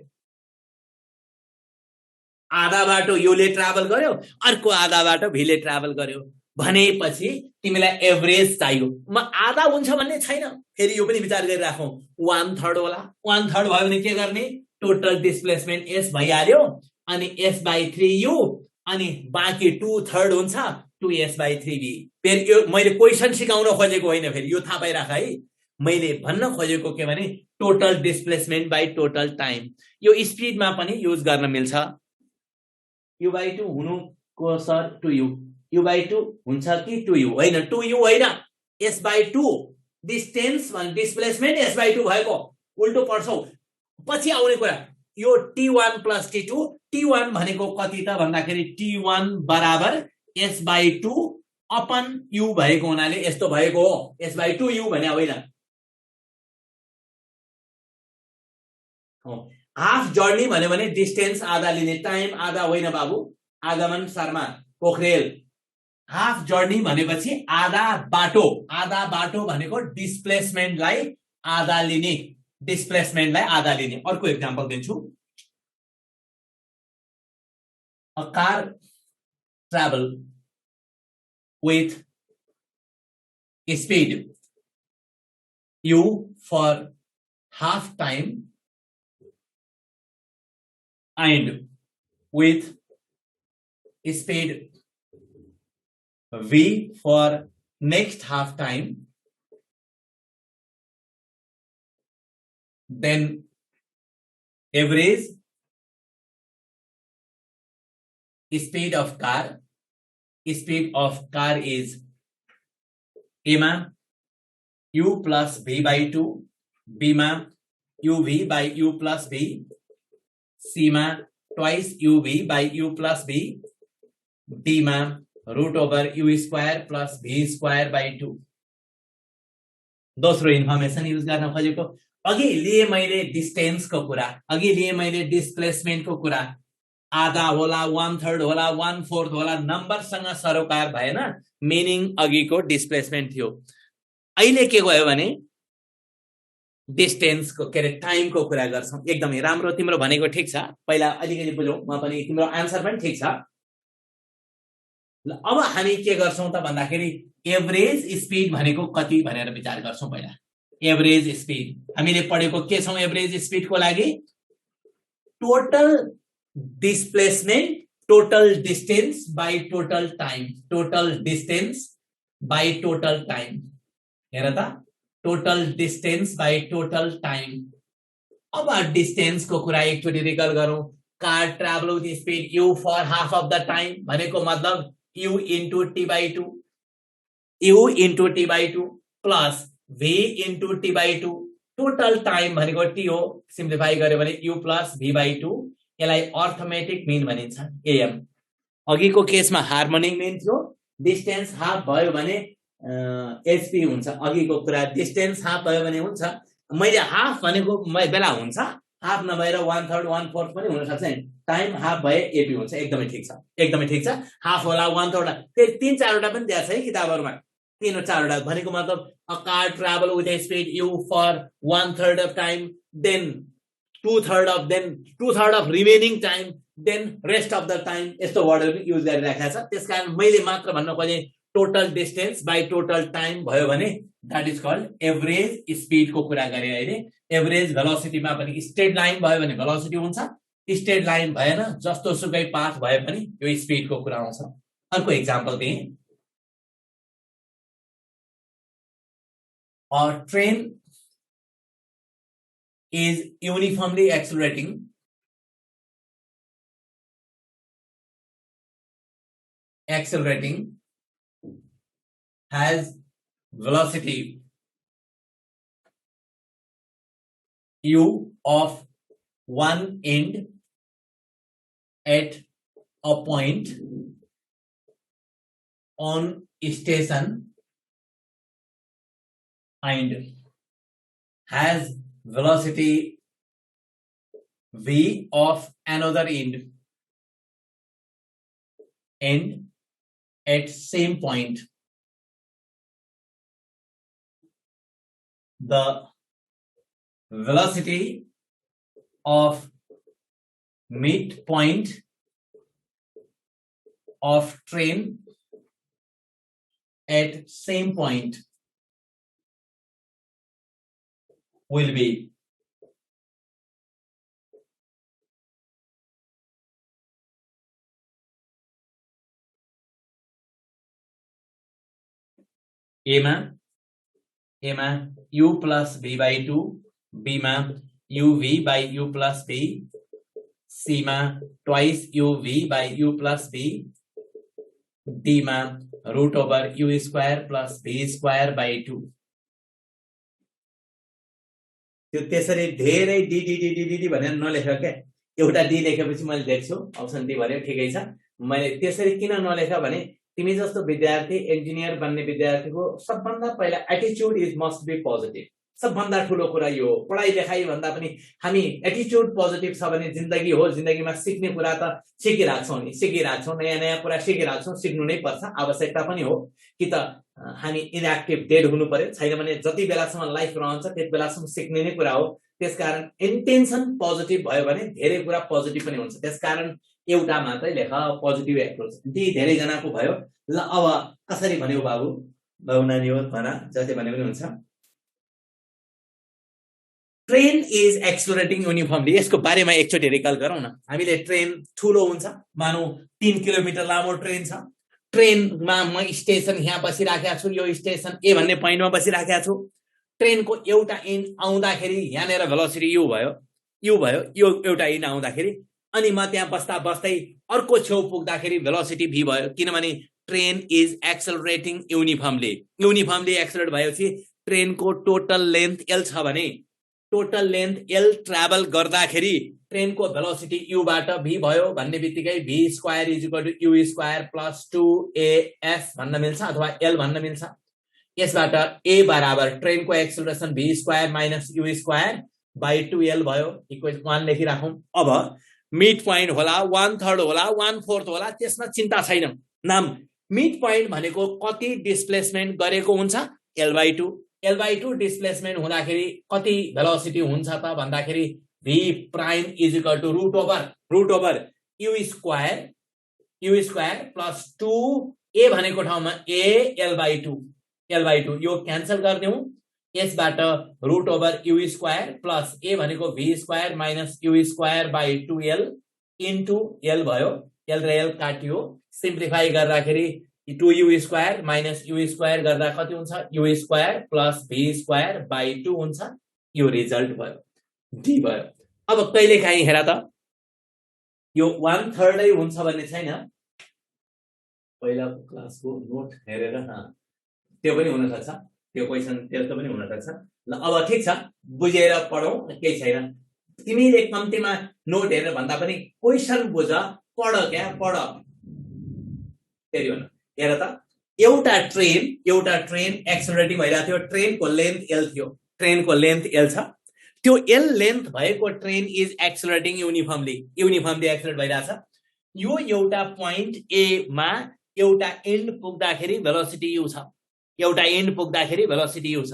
S1: आधा बाटो युले ट्राभल गर्यो, अर्को आधा बाटो भीले ट्राभल गर्यो भनेपछि तिमीलाई एभरेज चाहियो। म आधा हुन्छ भन्ने छैन, फेरि यो पनि विचार गरिराखौं। 1/3 होला, 1/3 भयो भने के गर्ने? टोटल डिस्प्लेसमेन्ट एस भइहाल्यो अनि s by 3u अनि बाँकी 2/3 हुन्छ 2s by 3v। फेरि यो मैले क्वेसन सिकाउन खोजेको होइन, फेरि यो थाहा पाइराख है। मैले भन्न खोजेको के भने total displacement by total time. यो स्पिडमा पनि युज गर्न मिल्छ। u by 2 हुनुको सर 2u, u by 2 हुन्छ कि 2u होइन, 2u होइन, s by 2 distance displacement s by 2 भएको उल्टो पढ्छौ। पछि आउने कुरा यो t1 plus t2, t1 भनेको कति त भन्दाखेरि t1 बराबर s by 2 अपन u भएको हुनाले यस्तो भएको हो। s by 2u भने होइन। हाफ जर्नी भन्यो भने डिस्टेन्स आधा लिने, टाइम आधा होइन बाबु। आगमन शर्मा पोखरेल। हाफ जर्नी भनेपछि आधा बाटो भनेको डिस्प्लेसमेन्टलाई आधा लिने, अर्को एक्जाम्पल दिन्छु। A car travel with speed u for half time and with speed v for next half time, then average speed of car is a मा u plus v by 2, b मा uv by u plus v, c मा twice uv by u plus v, d मा root over u square plus v square by 2. दोस्रो information use गर्न खोजेको, अघि लिए मैले डिस्टेन्सको कुरा, अघि लिए मैले डिस्प्लेसमेन्टको कुरा, आधा होला, 1/3 होला, 1/4 होला, नम्बरसँग सरोकार भएन, मिनिङ अघिको डिस्प्लेसमेन्ट थियो। अहिले के गयो भने डिस्टेन्सको के अरे टाइमको कुरा गर्छौं। एकदमै राम्रो, तिम्रो भनेको ठिक छ, पहिला अलिकति बुझौं, म पनि तिम्रो आन्सर पनि ठिक छ। अब हामी के गर्छौं त भन्दाखेरि एभरेज स्पिड भनेको कति भनेर विचार गर्छौं। पहिला एभरेज स्पिड हामीले पढेको के छौं? एभरेज स्पिडको लागि total displacement, total distance by total time, total distance by total time. हेर त, total distance by total time. अब डिस्टेन्सको कुरा एकचोटि रिकल गरौं। Car travel with speed u for half of the time भनेको मतलब u into t by 2, u into t by 2 plus v into t by 2, total time भनेको t हो, simplify गर्यो भने u plus v by 2, यसलाई arithmetic mean भनिन्छ, am। अघिको केसमा हार्मोनिक मिन थियो, डिस्टेन्स हाफ भयो भने hp हुन्छ। अघिको कुरा डिस्टेन्स हाफ भयो भने हुन्छ, मैले हाफ भनेको बेला हुन्छ, हाफ नभएर 1/3 1/4 पनि हुन सक्छ नि, टाइम हाफ भए एपी हुन्छ। एकदमै ठिक छ, एकदमै ठिक छ। हाफ होला, 1/3, फेरि 3-4 वटा पनि दिएको छ है किताबहरुमा, 3-4 वटा भनेको मतलब a car travel with a speed u for 1/3 of time, then 2/3 of remaining time, then rest of the time, यस्तो वर्डहरु युज गरिराखेको छ। त्यसकारण मैले मात्र भन्न खोजे total distance by total time भयो भने that is called average speed को कुरा गरे। अहिले एभरेज भेलोसिटीमा पनि स्ट्रेट लाइन भयो भने भेलोसिटी हुन्छ, स्ट्रेट लाइन भएन, जस्तो सुकै पाथ भए पनि यो स्पिड को कुरा आउँछ। अर्को एक्जाम्पल दिए, a train is uniformly accelerating, has velocity u of one end at a point on station and has velocity v of another end at same point. The velocity of midpoint of train at same point will be A मा u plus v by 2, b मा uv by u plus v, c मा twice uv by u plus v, d मा root over u square plus v square by 2। त्यो त्यसरी धेरै D D D D D भनेर नलेख के, एउटा D लेखेपछि मैले देख्छु अप्सन डी भन्यो, ठिकै छ। मैले त्यसरी किन नलेख भने तिमी जस्तो विद्यार्थी, इन्जिनियर बन्ने विद्यार्थीको सबभन्दा पहिला attitude is must be positive. सबभन्दा ठुलो कुरा यो पढाइ लेखाइ भन्दा पनि हामी एटिट्युड पोजिटिभ छ भने जिन्दगी हो, जिन्दगीमा सिक्ने कुरा त सिकिराछौँ नि, सिकिराछौँ, नयाँ नयाँ कुरा सिकिराछौँ, सिक्नु नै पर्छ, आवश्यकता पनि हो। कि त हामी इनएक्टिभ डेड हुनु पर्यो, छैन भने जति बेलासम्म लाइफ रहन्छ त्यति बेलासम्म सिक्ने नै कुरा हो। त्यसकारण इन्टेन्सन पोजिटिभ भयो भने धेरै कुरा पोजिटिभ पनि हुन्छ। त्यसकारण एउटा मात्रै लेख, पोजिटिभ एप्रोच। डी धेरै जनाको भयो। ल अब कसरी भन्यो बाबु, बाबु नानी हो भना, जति भने पनि हुन्छ। ट्रेन इज एक्सलरेटिङ युनिफर्मली, यसको बारेमा एकचोटि रिकल गरौँ न। हामीले ट्रेन ठुलो हुन्छ, मानौ 3 किलोमिटर लामो ट्रेन छ। ट्रेनमा म स्टेसन यहाँ बसिराखेको छु, यो स्टेसन ए भन्ने पोइन्टमा बसिराखेको छु। ट्रेनको एउटा इन्ड आउँदाखेरि यहाँनिर भेलोसिटी यु भयो, यो एउटा इन्ड आउँदाखेरि, अनि म त्यहाँ बस्दा बस्दै अर्को छेउ पुग्दाखेरि भेलोसिटी v भयो, किनभने train is accelerating uniformly. Uniformly accelerate भएपछि ट्रेनको टोटल लेन्थ l छ भने टोटल लेन्थ एल ट्राभल गर्दाखेरि ट्रेनको भेलोसिटी यु बाट भी भयो भन्ने बित्तिकै v square is equal to u square plus 2as भन्न मिल्छ अथवा l भन्न मिल्छ। यसबाट a बराबर ट्रेनको acceleration v square minus u square by 2l भयो। इक्वेसन 1 लेखिराखौं। अब मिड पोइन्ट होला 1/3 होला 1/4 होला त्यसमा चिन्ता छैन। नाम मिड पोइन्ट भनेको कति डिस्प्लेसमेन्ट गरेको हुन्छ l/2 l/2 डिस्प्लेसमेन्ट हुँदाखेरि कति भेलोसिटी हुन्छ त भन्दाखेरि v prime is equal to root over u square plus 2a भनेको ठाउँमा a l/2 यो क्यान्सल गर्दियौ। यसबाट root over u square plus a भनेको v square minus u square by 2l into l भयो। l र l काटियो। Simplify गर्दाखेरि 2u square minus u square गर्दा कति हुन्छ u square plus v square by 2 हुन्छ। यो रिजल्ट भयो d भयो। अब कहिले काहीँ हेर त यो 1/3 हुन्छ भन्ने छैन। पहिला क्लासको नोट हेरेर त्यो पनि हुन सक्छ, त्यो क्वेशन त्यस्तो पनि हुन सक्छ। ल अब ठीक छ, बुझेर पढौं, केही छैन। तिमीले कम्तीमा नोट हेरेर भन्दा पनि क्वेशन बुझ, पढ फेरि भन। हेर त एउटा ट्रेन एक्सेलरेटिङ भइरहेको थियो। ट्रेनको लेन्थ l थियो, ट्रेनको लेन्थ l छ। त्यो l लेन्थ भएको ट्रेन इज एक्सेलरेटिङ युनिफर्मली एक्सेलरेट भइरहेछ। यो एउटा पोइन्ट a मा एउटा एन्ड पुग्दाखेरि भेलोसिटी u छ,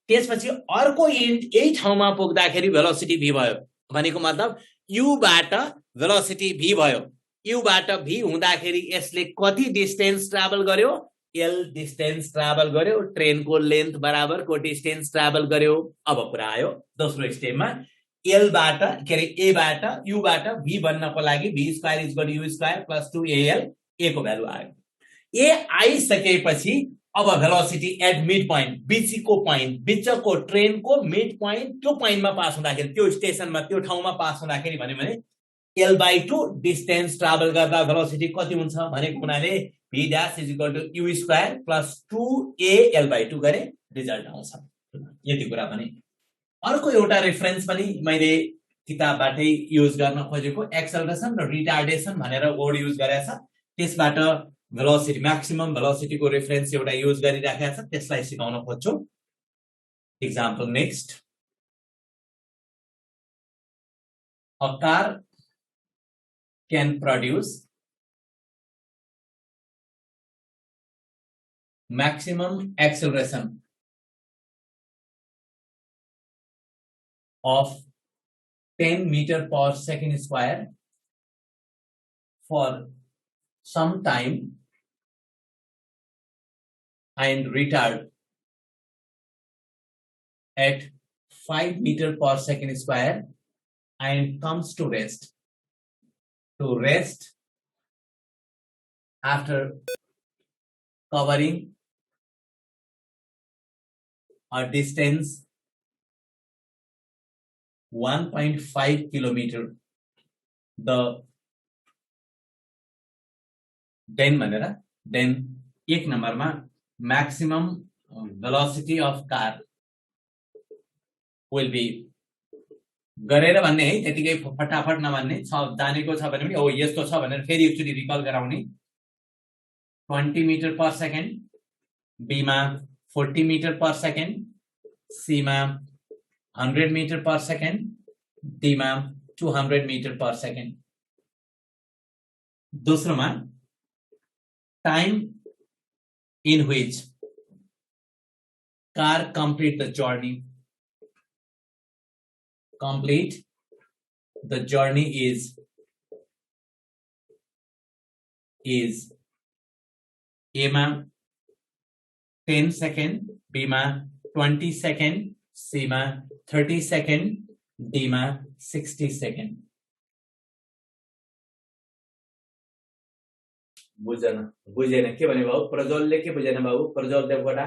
S1: त्यसपछि अर्को एन्ड यही ठाउँमा पुग्दाखेरि भेलोसिटी v भयो। भनेको मतलब u बाट भेलोसिटी v भयो। u बाट v हुँदाखेरि यसले कति डिस्टेन्स ट्राभल गर्यो l डिस्टेन्स ट्राभल गर्यो। ट्रेनको लेन्थ बराबरको डिस्टेन्स ट्राभल गर्यो। अब कुरा आयो दोस्रो स्टेपमा l बाट के रे a बाट u बाट v बन्नको लागि v square is equal to u square plus 2al a को भ्यालु आयो। a आइसकेपछि अब भेलोसिटी एट मिड पोइन्ट बिचको ट्रेनको मिड पोइन्ट त्यो पोइन्टमा पास हुँदाखेरि त्यो स्टेसनमा त्यो ठाउँमा पास हुँदाखेरि भने l/2 डिस्टेन्स ट्राभल गर्दा भेलोसिटी कति हुन्छ भनेको हुनाले v dash is equal to u square plus 2a l/2 गरे रिजल्ट आउँछ। यति कुरा भने अर्को एउटा रेफरेन्स पनि मैले किताबबाटै युज गर्न खोजेको एक्सेलरेसन र रिटार्डेसन भनेर वर्ड युज गरेछ। त्यसबाट भेलोसिटी म्याक्सिमम भेलोसिटी को रेफरेन्स एउटा युज गरिराखेको छ, त्यसलाई सिकाउन खोज्छु। Example next, a car can produce maximum acceleration of 10 meter per second square for some time and retard at 5 meter per second square and comes to rest after covering a distance 1.5 kilometer. The then एक नम्बरमा maximum velocity of car will be गरेर भन्ने है, त्यतिकै फटाफट नभन्ने छ। जानेको छ भने पनि ओ यस्तो छ भनेर फेरि एकचोटी रिकल गराउने। 20 मिटर पर सेकेन्ड, बी मा 40 मिटर पर सेकेन्ड, सी मा 100 मिटर पर सेकेन्ड, डी मा 200 मिटर पर सेकेन्ड। दोस्रोमा time in which car complete the journey is A मा 10 second, B मा 20 second, C मा 30 second, D मा 60 second। बुझेन के भने बाबु? प्रज्वलले के बुझेन बाबु? प्रज्वल देवकोटा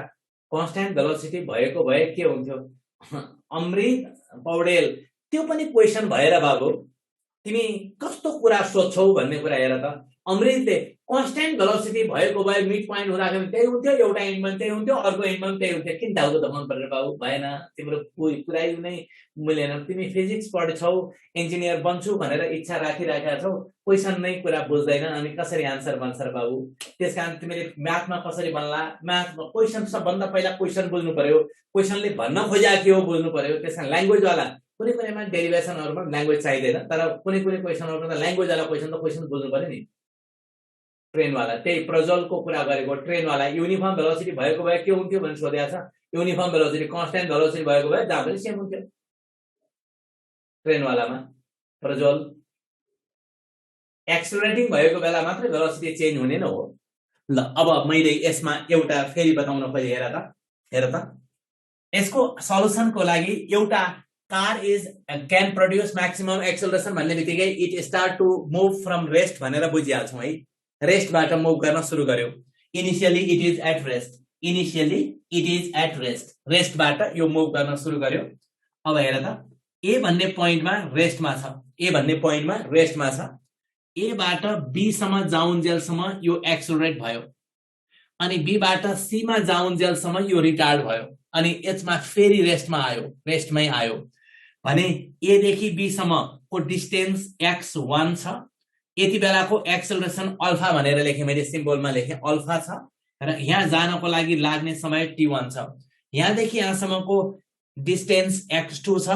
S1: कन्स्ट्यान्ट भेलोसिटी भएको भए के हुन्थ्यो? अमृत पौडेल त्यो पनि क्वेशन भएर बाबु तिमी कस्तो कुरा सोध्छौ भन्ने कुरा हेर त। अमृतले कन्स्टेन्ट भेलोसिटी भएको भए मिड पोइन्ट हुँदाखेरि त्यही हुन्थ्यो, एउटा एन्डमा त्यही हुन्थ्यो, अर्को एन्डमा त्यही हुन्थ्यो। किन टाउको त मन परेर बाबु भएन, तिम्रो कुरै नै मिलेन। तिमी फिजिक्स पढ्छौ, इन्जिनियर बन्छु भनेर इच्छा राखिराखेका छौ, क्वेसन नै कुरा बुझ्दैन अनि कसरी आन्सर बन्छ र बाबु। त्यसकारण तिमीले म्याथमा कसरी बन्ला, म्याथमा क्वेसन सबभन्दा पहिला क्वेसन बुझ्नु पर्यो, क्वेसनले भन्न खोजेको के हो बुझ्नु पर्यो। त्यसकारण ल्याङ्ग्वेजवाला कुनै कुनैमा डेरिभेसनहरुमा ल्याङ्ग्वेज चाहिँदैन, तर कुनै कुनै क्वेसनहरुमा त ल्याङ्ग्वेजवाला क्वेसन बुझ्नु पर्यो नि। ट्रेनवाला त्यही प्रज्वलको कुरा गरेको, ट्रेनवाला युनिफर्म भेलोसिटी भएको भए के हुन्थ्यो भनेर सोधेको छ। युनिफर्म भेलोसिटी कन्स्टेन्ट भेलोसिटी भएको भए जहाँ पनि सेम हुन्थ्यो। ट्रेनवालामा प्रज्वल एक्सेलरेटिङ भएको बेला मात्रै भेलोसिटी चेन्ज हुने न हो। ल अब मैले यसमा एउटा फेरि बताउन खोजे, हेर त यसको सल्युसनको लागि एउटा car is can produce maximum acceleration भन्ने बित्तिकै it start to move from rest भनेर बुझिहाल्छौँ है। रेस्टबाट मुभ गर्न सुरु गर्यो। Initially it is at rest, रेस्टबाट यो मुभ गर्न सुरु गर्यो। अब हेर त ए भन्ने पोइन्टमा रेस्टमा छ, एबाट बी सम्म जाउन्जेलसम्म यो एक्सेलरेट भयो, अनि बीबाट सीमा जाउन्जेलसम्म यो रिटार्ड भयो, अनि एचमा फेरि रेस्टमै आयो भने ए देखि बी सम्मको डिस्टेन्स x1 छ। यति बेलाको एक्सेलरेसन अल्फा भनेर लेखेँ, मैले सिम्बलमा लेखेँ अल्फा छ, र यहाँ जानको लागि लाग्ने समय t1 छ। यहाँदेखि यहाँसम्मको डिस्टेन्स x2 छ,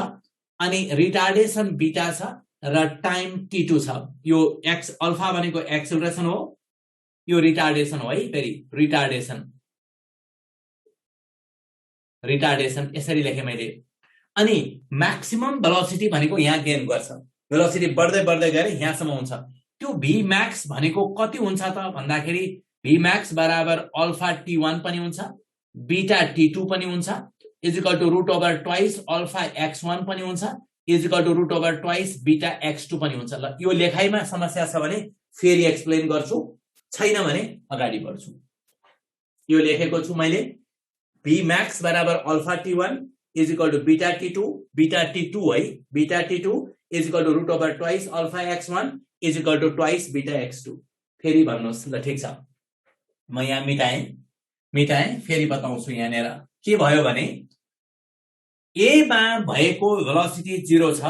S1: अनि रिटार्डेसन बीटा छ र टाइम t2 छ। यो x अल्फा भनेको एक्सेलरेसन हो, यो रिटार्डेसन हो है। फेरि रिटार्डेसन यसरी लेखेँ मैले। अनि म्याक्सिमम भेलोसिटी भनेको यहाँ गेन गर्छ, भेलोसिटी बढ्दै बढ्दै गएर यहाँसम्म हुन्छ। त्यो v max भनेको कति हुन्छ त भन्दाखेरि v max बराबर अल्फा t1 पनि हुन्छ, बीटा t2 पनि हुन्छ, equal to root over twice alpha x1 पनि हुन्छ, equal to root over twice beta x2 पनि हुन्छ। ल यो लेखाइमा समस्या छ भने फेरि एक्सप्लेन गर्छु, छैन भने अगाडि बढ्छु। यो लेखेको छु मैले, v max बराबर alpha t1 equal to beta t2 है, beta t2 equal to root over twice alpha x1 equal to twice beta x2। फेरि भन्नुहोस्। ल ठिक छ, म यहाँ मिटाएँ, फेरि बताउँछु। यहाँनिर के भयो भने एमा भएको भेलोसिटी 0 छ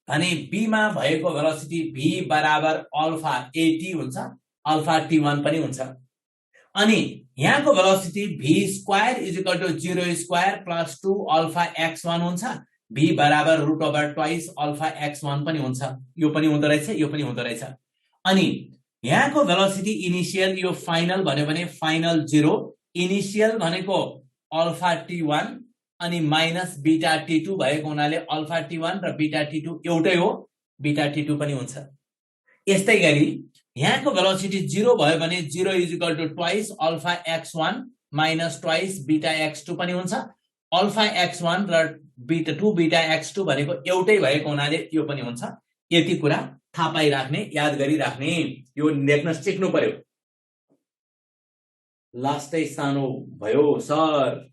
S1: भने बीमा भएको भेलोसिटी v बराबर अल्फा at हुन्छ, अल्फा t1 पनि हुन्छ। अनि यहाँको velocity v square equal to 0 square plus 2 alpha x1 हुन्छ, v बराबर root over twice alpha x1 पनि हुन्छ। यो पनि हुँदो रहेछ, यो पनि हुँदो रहेछ। अनि यहाँको भेलोसिटी इनिशियल, यो फाइनल भन्यो भने फाइनल 0, इनिशियल भनेको अल्फा t1 अनि माइनस बीटा t2 भएको हुनाले अल्फा t1 र बीटा t2 एउटै हो, बीटा t2 पनि हुन्छ। यस्तै गरी यहाँको भेलोसिटी 0 भयो भने 0 equal to twice alpha x1 minus twice beta x2 पनि हुन्छ। अल्फा x1 र बीटा 2 बीटा x2 भनेको एउटै भएको हुनाले यो पनि हुन्छ। यति कुरा थाहा पाइराख्ने, याद गरिराख्ने, यो लेख्न सिक्नु पर्यो। लास्टै सानो भयो सर,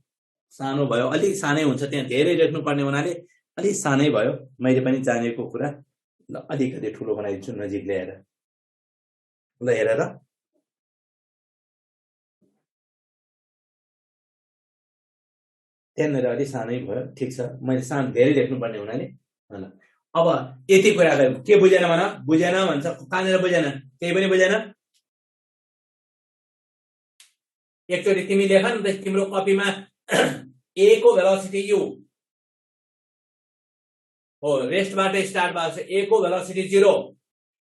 S1: सानो भयो, अलि सानै हुन्छ, त्यहाँ धेरै लेख्नु पर्ने हुनाले अलि सानै भयो। मैले पनि जानेको कुरा ल अलिकति ठुलो बनाइदिन्छु नजिक ल्याएर। ल हेर त, त्यहाँनिर अलि सानै भयो, ठिक छ। मैले धेरै लेख्नु पर्ने हुनाले ल अब यति कुरा गरौँ। के बुझेन भन, बुझेन भन्छ, कहाँनिर बुझेन, केही पनि बुझेन। एकचोटि तिमी लेख न त, तिम्रो कपीमा ए को भेलोसिटी u हो, रेस्टबाट स्टार्ट भएको छ। ए को भेलोसिटी 0,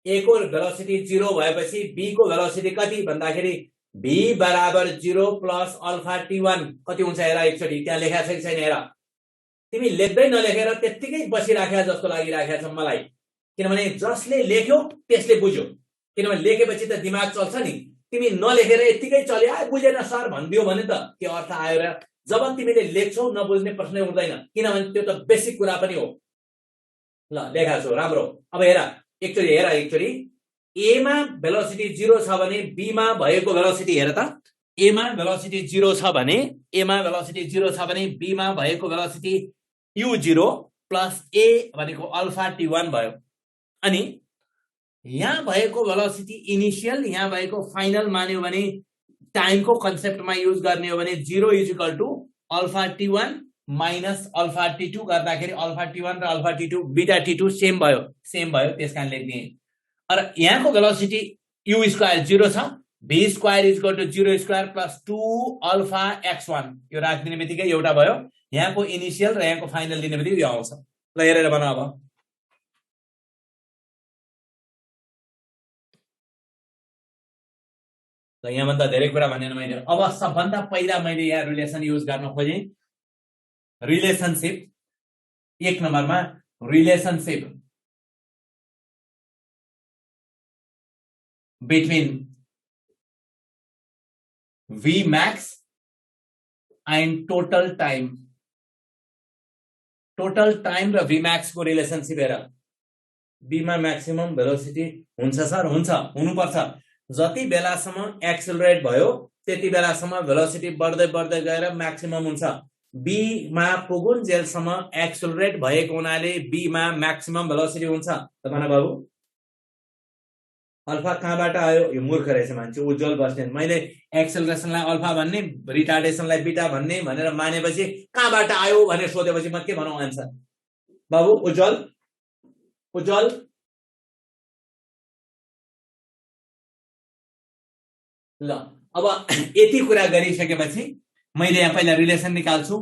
S1: ए को भेलोसिटी 0 भएपछि बी को भेलोसिटी कति भन्दाखेरि v बराबर 0 प्लस अल्फा t1 कति हुन्छ हेर एकचोटि। त्यहाँ लेखेको छ कि छैन हेर। तिमी लेख्दै नलेखेर त्यत्तिकै बसिराखेका जस्तो लागिराखेको छ मलाई, किनभने जसले लेख्यो त्यसले बुझ्यो। किनभने लेखेपछि त दिमाग चल्छ नि, तिमी नलेखेर यत्तिकै चल्यो बुझेन सर भनिदियो भने त के अर्थ आयो र। जब तिमीले लेख्छौ नबुझ्ने प्रश्नै उठ्दैन, किनभने त्यो त बेसिक कुरा पनि हो। ल लेखाएको छु, राम्रो। अब हेर एकचोटि एमा भेलोसिटी 0 छ भने बीमा भएको भेलोसिटी हेर त। एमा भेलोसिटी 0 छ भने बीमा भएको भेलोसिटी u0 प्लस ए भनेको अल्फा t1 भयो। अनि यहाँ भएको भेलोसिटी इनिशियल, यहाँ भएको फाइनल मान्यो भने टाइमको कन्सेप्टमा युज गर्ने हो भने 0 is equal to alpha T1 minus alpha T2 गर्दाखेरि अल्फा T1 र alpha T2 beta T2 same भयो त्यसकारण लेख्दिए। र यहाँको भेलोसिटी u स्क्वायर 0 छ, v square is equal to 0 square plus 2 alpha x1 यो राखिदिने बित्तिकै एउटा भयो। यहाँको इनिशियल र यहाँको फाइनल दिने बित्तिकै यो आउँछ। ल हेरेर बनाऊ अब। त यहाँभन्दा धेरै कुरा भनेन मैले। अब सबभन्दा पहिला मैले यहाँ रिलेसन युज गर्न खोजे, रिलेसनशिप। एक नम्बरमा relationship between V max and total time। Total time र V max को रिलेसनशिप हेर। B मा मैक्सिमम भेलोसिटी हुन्छ सर, हुन्छ, हुनुपर्छ। जति बेलासम्म एक्सेलरेट भयो त्यति बेलासम्म भेलोसिटी बढ्दै बढ्दै गएर मैक्सिमम हुन्छ। B मा पुगुन्जेलसम्म एक्सेलरेट भएको हुनाले B मा मैक्सिमम भेलोसिटी हुन्छ। त भन बाबु अल्फा कहाँबाट आयो? यो मूर्ख रहेछ मान्छे, उज्जवल बस्नेत। मैले एक्सेलरेसनलाई अल्फा भन्ने, रिटार्डेसनलाई बीटा भन्ने भनेर मानेपछि कहाँबाट आयो भनेर सोधेपछि म के भनौँ आन्सर? बाबु उज्जवल ल अब यति कुरा गरिसकेपछि मैले यहाँ पहिला रिलेसन निकाल्छु।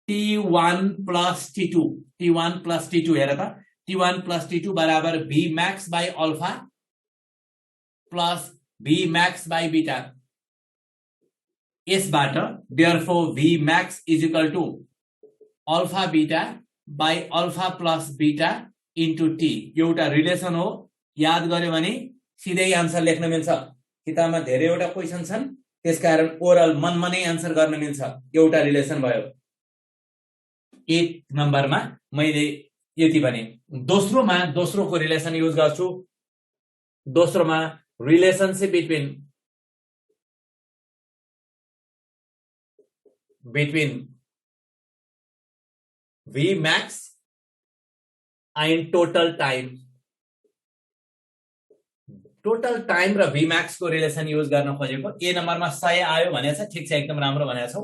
S1: T1 प्लस T2 हेर त, T1 प्लस T2 बराबर V max by alpha plus V max by beta. यसबाट therefore V max is equal to alpha beta by alpha plus beta into T। एउटा रिलेसन हो, याद गर्यो भने सिधै आन्सर लेख्न मिल्छ। किताबमा धेरैवटा क्वेसन छन्, त्यसकारण ओरल मनमनै आन्सर गर्न मिल्छ। एउटा रिलेसन भयो। एक नम्बरमा मैले यति भने। दोस्रोको रिलेसन युज गर्छु। दोस्रोमा relationship between V max and total time। Total time र V max को रिलेसन युज गर्न खोजेको। ए नम्बरमा 100 आयो भनेछ, ठिक छ, एकदम राम्रो भनेको छौ।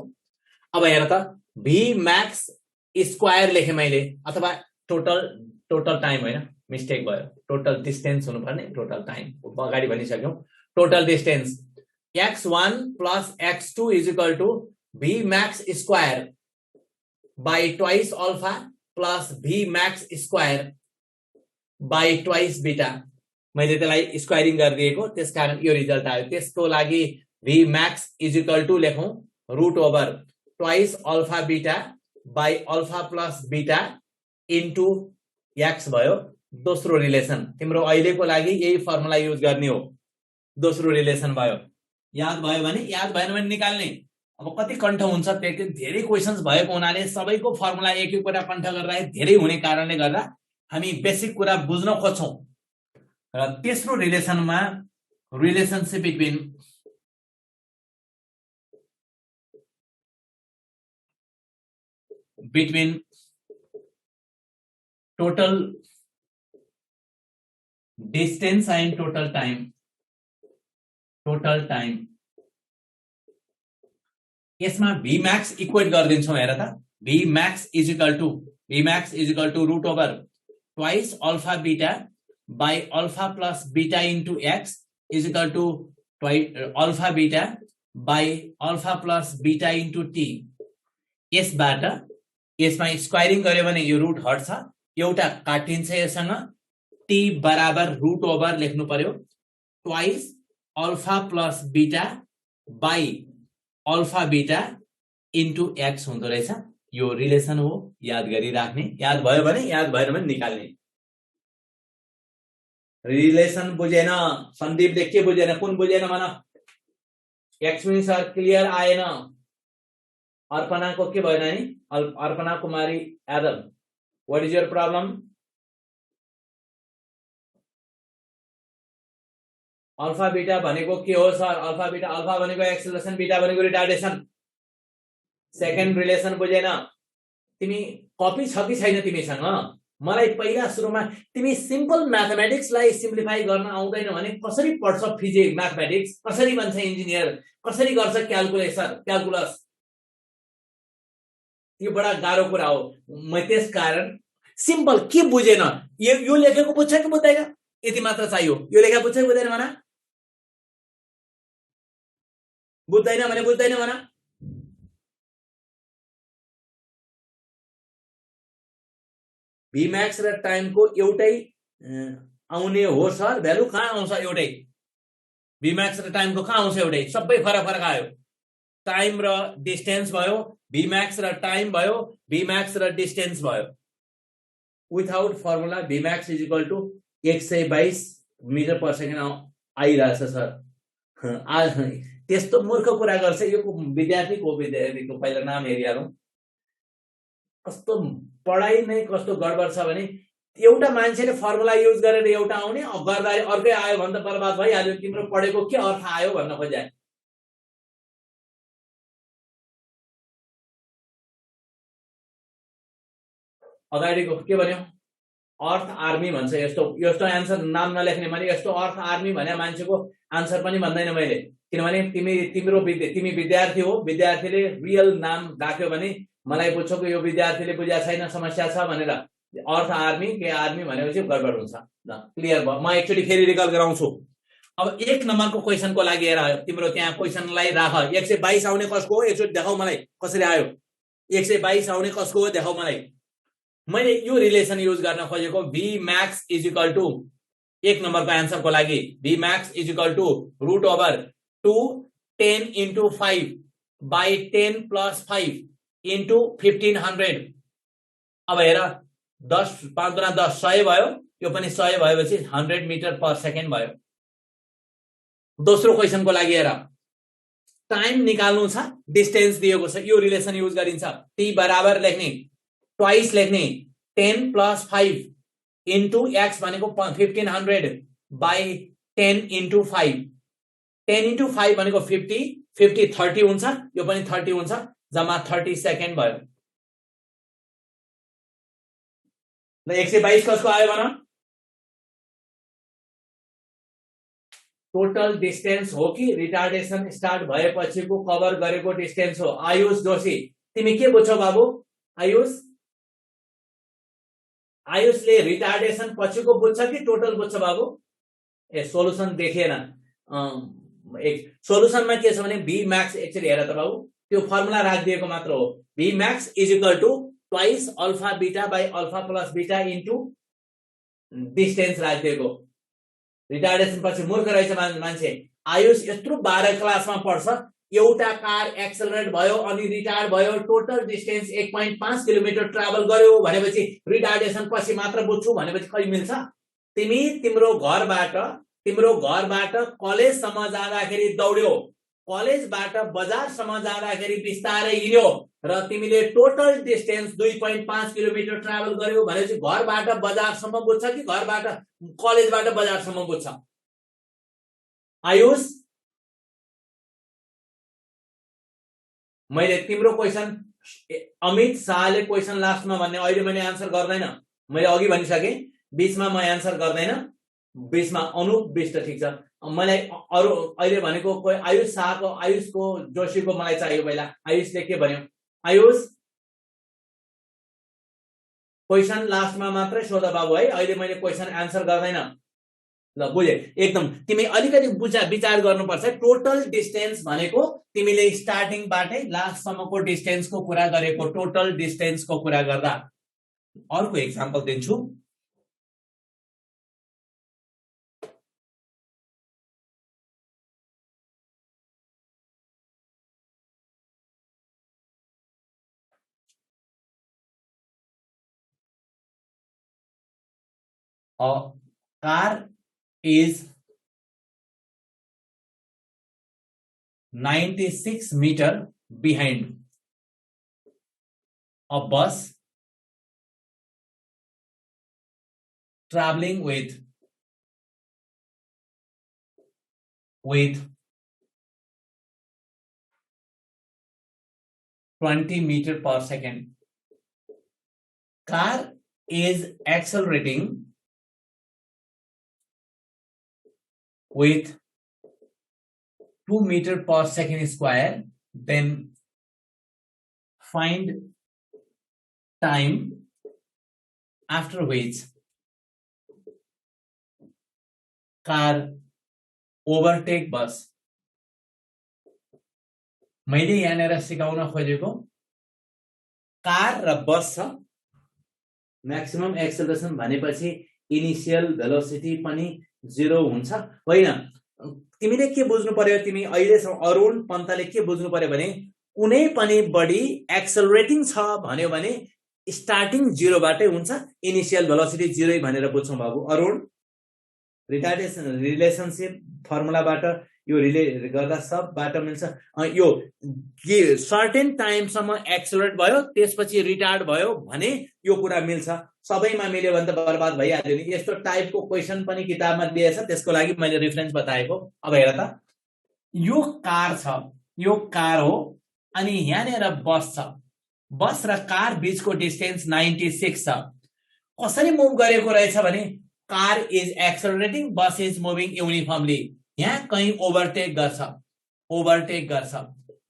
S1: अब हेर त, V max स्क्वायर लेखे मैले, अथवा टोटल टाइम होइन, मिस्टेक भयो, टोटल डिस्टेन्स हुनुपर्ने, टोटल टाइम अगाडि भनिसक्यौं। Total distance x1 plus x2 is equal to V max square by twice alpha plus V max square by twice beta. मैले त्यसलाई स्क्वायरिङ गरिदिएको, त्यसकारण यो रिजल्ट आयो। त्यसको लागि V max is equal to लेखौं root over twice alpha beta by alpha plus beta into x भयो। दोस्रो रिलेसन तिम्रो अहिलेको लागि यही फर्मुला युज गर्ने हो। दोस्रो रिलेसन भयो। याद भयो भने, याद भएन भने निकाल्ने। अब कति कण्ठ हुन्छ, धेरै क्वेशन्स भएको हुनाले सबैको फर्मुला एक एक कुरा कण्ठ गरेर धेरै हुने कारणले गर्दा हामी बेसिक कुरा बुझ्न खोज्छौं। र तेस्रो रिलेसनमा relationship between total distance and total time. यसमा V max इक्वेट गरिदिन्छौं। हेर त, V max is equal to root over twice alpha beta by alpha plus beta into x is equal to alpha beta by alpha plus beta into T। यसबाट यसमा squaring गर्यो भने यो root हट्छ, एउटा काटिन्छ यससँग। T बराबर रुट ओभर लेख्नु पर्यो twice alpha plus beta by alpha beta into x हुँदो रहेछ। यो रिलेसन हो, याद गरिराख्ने। याद भयो भने, याद भएन भने निकाल्ने। रिलेसन बुझेन सन्दीपले? के बुझेन? कुन बुझेन भन? एक्समिन सर क्लियर आएन? अर्पणाको के भएन नि? Arpana Kumari Yadav, what is your problem? Alpha beta भनेको के हो सर? अल्फा बीटा, अल्फा भनेको एक्सेलरेसन, बीटा भनेको रिटार्डेसन। सेकेन्ड रिलेसन बुझेन? तिमी कपी छ कि छैन तिमीसँग? मलाई पहिला सुरुमा तिमी सिम्पल म्याथमेटिक्सलाई सिम्प्लिफाई गर्न आउँदैन भने कसरी पढ्छ फिजिक्स म्याथमेटिक्स, कसरी बन्छ इन्जिनियर, कसरी गर्छ क्याल्कुलस, यो बडा गाह्रो कुरा हो। म त्यसकारण सिम्पल के बुझेन यो लेखेको बुझ्छ कि बुझ्दैन, यति मात्र चाहियो। यो लेखा बुझ्छ कि बुझ्दैन भन, बुझ्दैन भने बुझ्दैन भन। भीम्याक्स र टाइमको एउटै आउने हो सर, भ्यालु कहाँ आउँछ एउटै? भीम्याक्स र टाइमको कहाँ आउँछ एउटै? सबै फरक फरक आयो। टाइम र डिस्टेन्स भयो, भीम्याक्स र टाइम भयो, भीम्याक्स र डिस्टेन्स भयो। Without formula v max is equal to 122 metre per second आइरहेछ सर। त्यस्तो मूर्ख कुरा गर्छ यो विद्यार्थीको पहिला नाम हेरिहालौँ। कस्तो पढाइ नै कस्तो गडबड छ भने एउटा मान्छेले फर्मुला युज गरेर एउटा आउने, गर्दा अर्कै आयो भने त बर्बाद भइहाल्यो। तिम्रो पढेको के अर्थ आयो भन्न खोजे। अगाडिको के भन्यो? अर्थ आर्मी भन्छ। यस्तो यस्तो आन्सर नाम नलेख्ने भने यस्तो अर्थ आर्मी भने मान्छेको आन्सर पनि भन्दैन मैले, किनभने तिमी विद्यार्थी हो। विद्यार्थीले रियल नाम राख्यो भने मलाई पुच्छौ कि यो विद्यार्थीले बुझ्या छैन, समस्या छ भनेर। अर्थ आर्मी के आर्मी भनेपछि गडबड हुन्छ। ल क्लियर भयो। म एकचोटि फेरि रिकल गराउँछु। अब 1 नम्बरको क्वेशनको लागि हेर, तिम्रो त्यहाँ क्वेशनलाई राख। 122 आउने कसको हो एकचोटि देखाऊ मलाई, कसरी आयो? 122 आउने कसको हो देखाऊ मलाई। मैले यो रिलेसन युज गर्न खोजेको, V max is equal to 1 नम्बरको आन्सरको लागि V max is equal to root over 2 10 into 5 by 10 plus 5 into 1500। अब हेर 10 5 गुणा 10 100 भयो, यो पनि 100 भएपछि 100 मिटर पर सेकेन्ड भयो। दोस्रो क्वेशनको लागि हेर, टाइम निकाल्नु छ, डिस्टेन्स दिएको छ, यो रिलेसन युज गरिन्छ। टी बराबर लेख्ने, ट्वाइस लेख्ने, 10 plus 5 into x भनेको 1500 by 10 into 5। 10 into 5 भनेको 50, 50 30 हुन्छ, यो पनि 30 हुन्छ, जम्मा 30 सेकेन्ड भयो। ल 122 कसको आयो भन? टोटल डिस्टेन्स हो कि रिटार्डेसन स्टार्ट भएपछिको कभर गरेको डिस्टेन्स हो? आयुष जोशी, तिमी के बुझ्छौ बाबु? आयुषले रिटार्डेसन पछिको बुझ्छ कि टोटल बुझ्छ बाबु? ए सोलुसन देखिएन। सोलुसनमा के छ भने भी म्याक्स, एक्चुअली हेर त बाबु, त्यो फर्मुला राखिदिएको मात्र हो। V max is equal to twice alpha beta by alpha plus beta into distance राखिदिएको। रिटार्डेसन पछि मूर्ख रहेछ मान्छे। आयुष यत्रो 12 क्लासमा पढ्छ, एउटा कार एक्सेलरेट भयो अनि रिटार्ड भयो, टोटल डिस्टेन्स 1.5 किलोमिटर ट्राभल गर्यो भनेपछि रिटार्डेसन पछि मात्र बुझ्छु भनेपछि कहिले मिल्छ? तिमी तिम्रो घरबाट कलेजसम्म जाँदाखेरि दौड्यो, कलेजबाट बजारसम्म जाँदाखेरि बिस्तारै हिँड्यो र तिमीले टोटल डिस्टेन्स 2.5 किलोमिटर ट्राभल गर्यो भनेपछि घरबाट बजारसम्म बुझ्छ कि घरबाट कलेजबाट बजारसम्म बुझ्छ? आयुष, मैले तिम्रो क्वेशन, अमित शाहले क्वेशन लास्टमा भन्ने, अहिले मैले आन्सर गर्दैन। मैले अघि भनिसके, बीचमा म आन्सर गर्दैन, बीचमा अनुप विष्ट, ठीक छ। मलाई अरु अहिले भनेको कोही आयुष शाहको, आयुषको जोशीको मलाई चाहियो पहिला। आयुषले के भन्यो? आयुष क्वेशन लास्टमा मात्रै सोध बाबु है, अहिले मैले क्वेशन आन्सर गर्दैन। ल बुझे एकदम। तिमी अलिकति विचार गर्नुपर्छ। टोटल डिस्टेन्स भनेको तिमीले स्टार्टिङबाटै लास्टसम्मको डिस्टेन्सको कुरा गरेको, टोटल डिस्टेन्सको कुरा गर्दा। अर्को एक्जाम्पल दिन्छु। A car is 96 meters behind a bus traveling with 20 meters per second. Car is accelerating with 2 meter per second square, then find time after which car overtake bus. मैले यहाँनिर सिकाउन खोजेको कार र बस छ, म्याक्सिमम एक्सेलरेसन भनेपछि initial velocity पनि 0 हुन्छ होइन। तिमीले के बुझ्नु पर्यो, तिमी अहिलेसम्म अरुण पन्तले के बुझ्नु पर्यो भने कुनै पनि बडी एक्सेलरेटिङ छ भन्यो भने स्टार्टिङ 0 बाटै हुन्छ, इनिशियल भेलोसिटी 0 भनेर बुझ्छौं बाबु। अरुण रिलेसनशिप फर्मुलाबाट यो रिले गर्दा सबबाट मिल्छ। यो के सर्टेन टाइमसम्म एक्सेलरेट भयो त्यसपछि रिटार्ड भयो भने यो कुरा मिल्छ, सबैमा मिल्यो भने त बर्बाद भइहाल्यो नि। यस्तो टाइपको क्वेशन पनि किताबमा दिएछ, त्यसको लागि मैले रेफरेन्स बताएको। अब हेर त, यो कार छ, यो कार हो, अनि यहाँनिर बस छ, बस र कार बीचको डिस्टेन्स 96 छ। कसरी मुभ गरेको रहेछ भने car is accelerating, bus is moving uniformly. यहाँ कहीं ओभरटेक गर्छ, ओभरटेक गर्छ।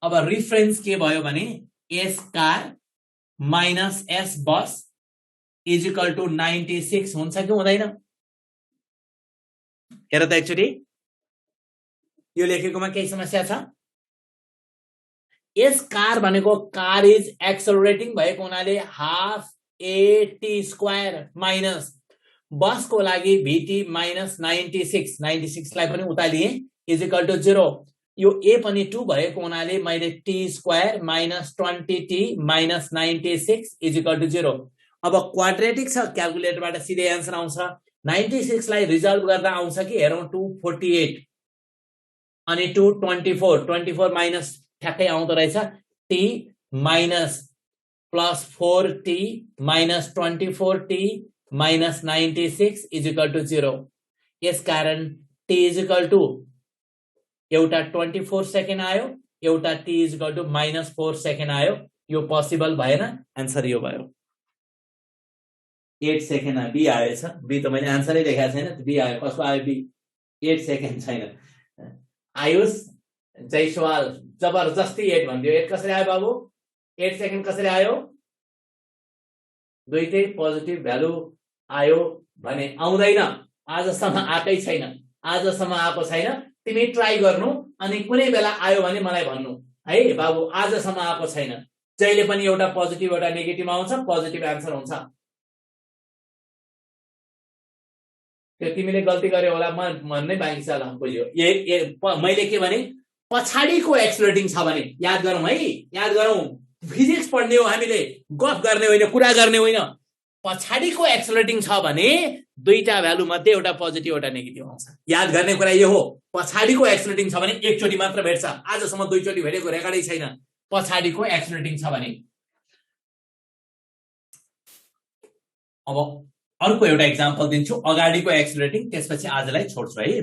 S1: अब रिफरेन्स के भयो भने S car minus S bus is equal to 96 हुन्छ कि हुँदैन? हेर त एकचोटि, यो लेखेकोमा केही समस्या छ? एस कार भनेको कार इज एक्सेलरेटिङ भएको हुनाले हाफ एटी स्क्वायर माइनस बस को लागि भीटी माइनस 96 लाई पनि उता लिए इज इक्वल टू 0। यो ए पनि 2 भएको हुनाले मैले T square minus 20t minus 96 is equal to 0। अब क्वाड्रेटिक छ, क्यालकुलेटरबाट सिधै आन्सर आउँछ। 96 लाई रिजल्भ गर्दा आउँछ कि हेरौं 248 अनि 224 माइनस ठ्याक्कै आउँदो रहेछ T minus plus 4t minus 24t minus 96 is equal to 0। यस कारण t इज इक्वल टू एउटा 24 सेकेन्ड आयो, एउटा t is equal to minus 4 second आयो। यो पोसिबल भएन, आन्सर यो भयो। 8 सेकेन्डमा बी आएछ, बी त मैले आन्सरै लेखाएको छैन, बी आयो। कसको आयो बी? 8 सेकेन्ड छैन। आयुष जयसवाल जबरजस्ती 8 भन्दियो। 8 कसरी आयो बाबु? 8 सेकेन्ड कसरी आयो? दुईटै पोजिटिभ भ्यालु आयो भने आउँदैन, आजसम्म आएकै छैन, आजसम्म आएको छैन। तिमी ट्राई गर्नु अनि कुनै बेला आयो भने मलाई भन्नु है बाबु, आजसम्म आएको छैन। जहिले पनि एउटा पोजिटिभ एउटा नेगेटिभ आउँछ, पोजिटिभ आन्सर हुन्छ। त्यो तिमीले गल्ती गरे होला, म भन्नै बाँकी छ। ल बुझ्यो, मैले के भने पछाडिको एक्सेलरेटिङ छ भने याद गरौँ है, याद गरौँ। फिजिक्स पढ्ने हो हामीले, गफ गर्ने होइन, कुरा गर्ने होइन। पछाडिको एक्सेलरेटिङ छ भने दुईटा भ्यालु मध्ये एउटा पोजिटिभ एउटा नेगेटिभ आउँछ। याद गर्ने कुरा यो हो, पछाडिको एक्सेलरेटिङ छ भने एकचोटि मात्र भेट्छ, आजसम्म दुईचोटि भेटेको रेकर्डै छैन पछाडिको एक्सेलरेटिङ छ भने। अब अर्को एउटा एक्जाम्पल दिन्छु, अगाडिको एक्सेलरेटिङ, त्यसपछि आजलाई छोड्छु है।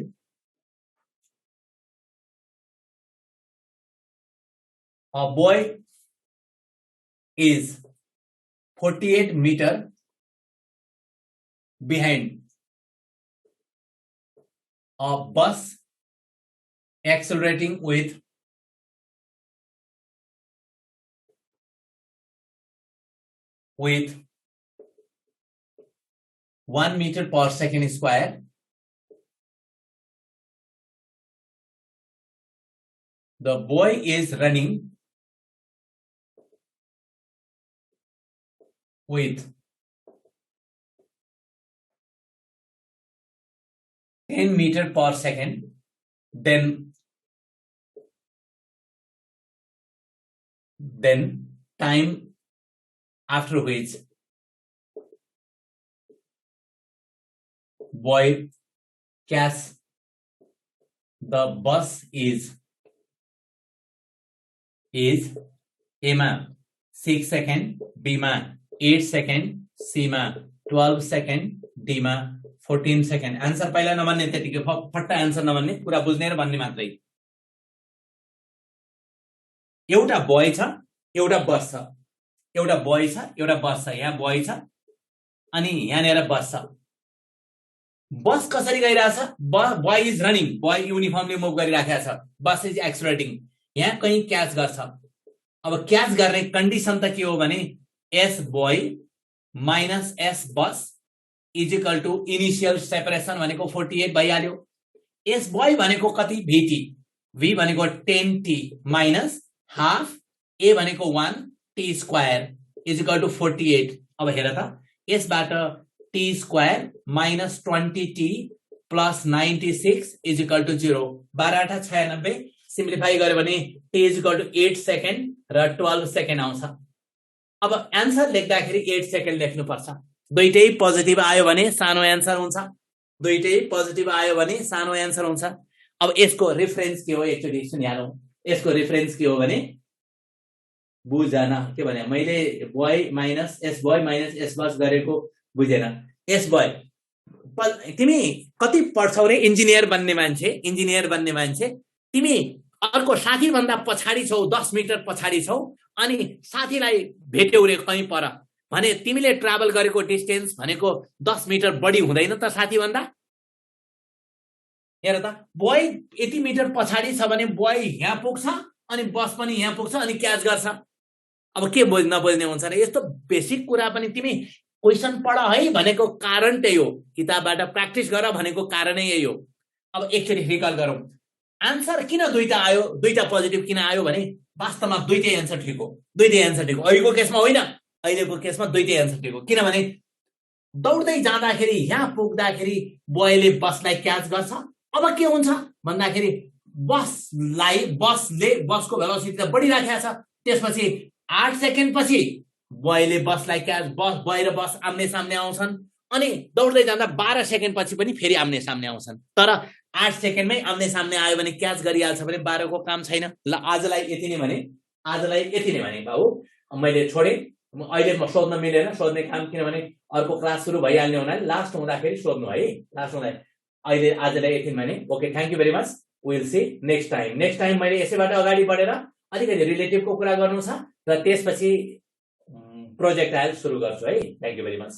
S1: A boy is 48 meters behind a bus accelerating with 1 meter per second square. The boy is running with 10 meter per second, then time after which boy catch the bus is A मा 6 second, B मा 8 second, C मा 12 second, D मा 14 second. Answer पहिला नभन्ने, त्यतिकै फट्टा answer नभन्ने, कुरा बुझ्ने र भन्ने मात्रै। एउटा बोय छ, एउटा बस छ, एउटा बोय छ, एउटा बस छ। यहाँ बोय छ, अनि यहाँनिर बस छ। बस कसरी गइरहेछ? Boy is running, boy uniformly move गरिराखेको छ, बस इज एक्सलरेटिङ। यहाँ कहीं क्याच गर्छ। अब क्याच गर्ने कन्डिसन त के हो भने S boy minus S bus is equal to initial separation भनेको 48 भइहाल्यो। एस बोय भनेको कति? VT, V भनेको 10T माइनस हाफ ए भनेको 1T square is equal two 48। अब हेर त, यसबाट T square minus 20T plus 96 is equal to 0। 12 8 96 simplify गर्यो भने T is equal to 8 second र 12 सेकेन्ड आउँछ। अब एन्सर लेख्दाखेरि 8 सेकेन्ड लेख्नुपर्छ। दुईटै पोजिटिभ आयो भने सानो एन्सर हुन्छ, दुईटै पोजिटिभ आयो भने सानो एन्सर हुन्छ। अब यसको रेफरेन्स के हो एकचोटि सुनिहालौं। यसको रेफरेन्स के हो भने बुझ्न के भने मैले boy minus S boy minus S bus गरेको बुझेन। एस बोय तिमी कति पढ्छौ रे? इन्जिनियर बन्ने मान्छे, इन्जिनियर बन्ने मान्छे। तिमी अर्को साथी भन्दा पछाडी छौ, 10 मिटर पछाडी छौ, अनि साथीलाई भेट्यौ रे कहीँ पर भने तिमीले ट्राभल गरेको डिस्टेन्स भनेको 10 मिटर बढी हुँदैन त साथी भन्दा? हेर त, बोय यति मिटर पछाडी छ भने बोय यहाँ पुग्छ अनि बस पनि यहाँ पुग्छ अनि क्याच गर्छ। अब के नबुझ्ने हुन्छ र? यस्तो बेसिक कुरा पनि तिमी क्वेसन पढ है भनेको कारण त्यही हो, किताबबाट प्र्याक्टिस गर भनेको कारणै यही हो। अब एकचोटि रिकल गरौँ, आन्सर किन दुईटा आयो, दुईटा पोजिटिभ किन आयो भने वास्तवमा दुईटै एन्सर ठिक हो, दुईटै एन्सर ठिक हो। अहिलेको केसमा होइन, अहिलेको केसमा दुईटै एन्सर ठिक हो। किनभने दौड्दै जाँदाखेरि यहाँ पुग्दाखेरि बोयले बसलाई क्याच गर्छ। अब के हुन्छ भन्दाखेरि बसको भेलोसिटी त बढिराखेको छ। त्यसपछि 8 सेकेन्ड पछि बोयले बसलाई क्याच, बोय र बस आम्ने सामने आउँछन् अनि दौड्दै जाँदा 12 सेकेन्ड पछि पनि फेरि आम्ने सामने आउँछन्। तर 8 सेकेन्डमै आम्ने सामने आयो भने क्याच गरिहाल्छ भने 12 को काम छैन। ल आजलाई यति नै भने बाबु मैले छोडेँ। अहिले म सोध्न मिलेन, सोध्ने काम, किनभने अर्को क्लास सुरु भइहाल्ने हुनाले लास्ट हुँदाखेरि सोध्नु है, लास्ट हुँदा। अहिले आजलाई यति भने okay, thank you very much, will see next time. Next time मैले यसैबाट अगाडि बढेर अलिकति रिलेटिभको कुरा गर्नु छ र त्यसपछि प्रोजेक्ट आयल सुरु गर्छु है। Thank you very much.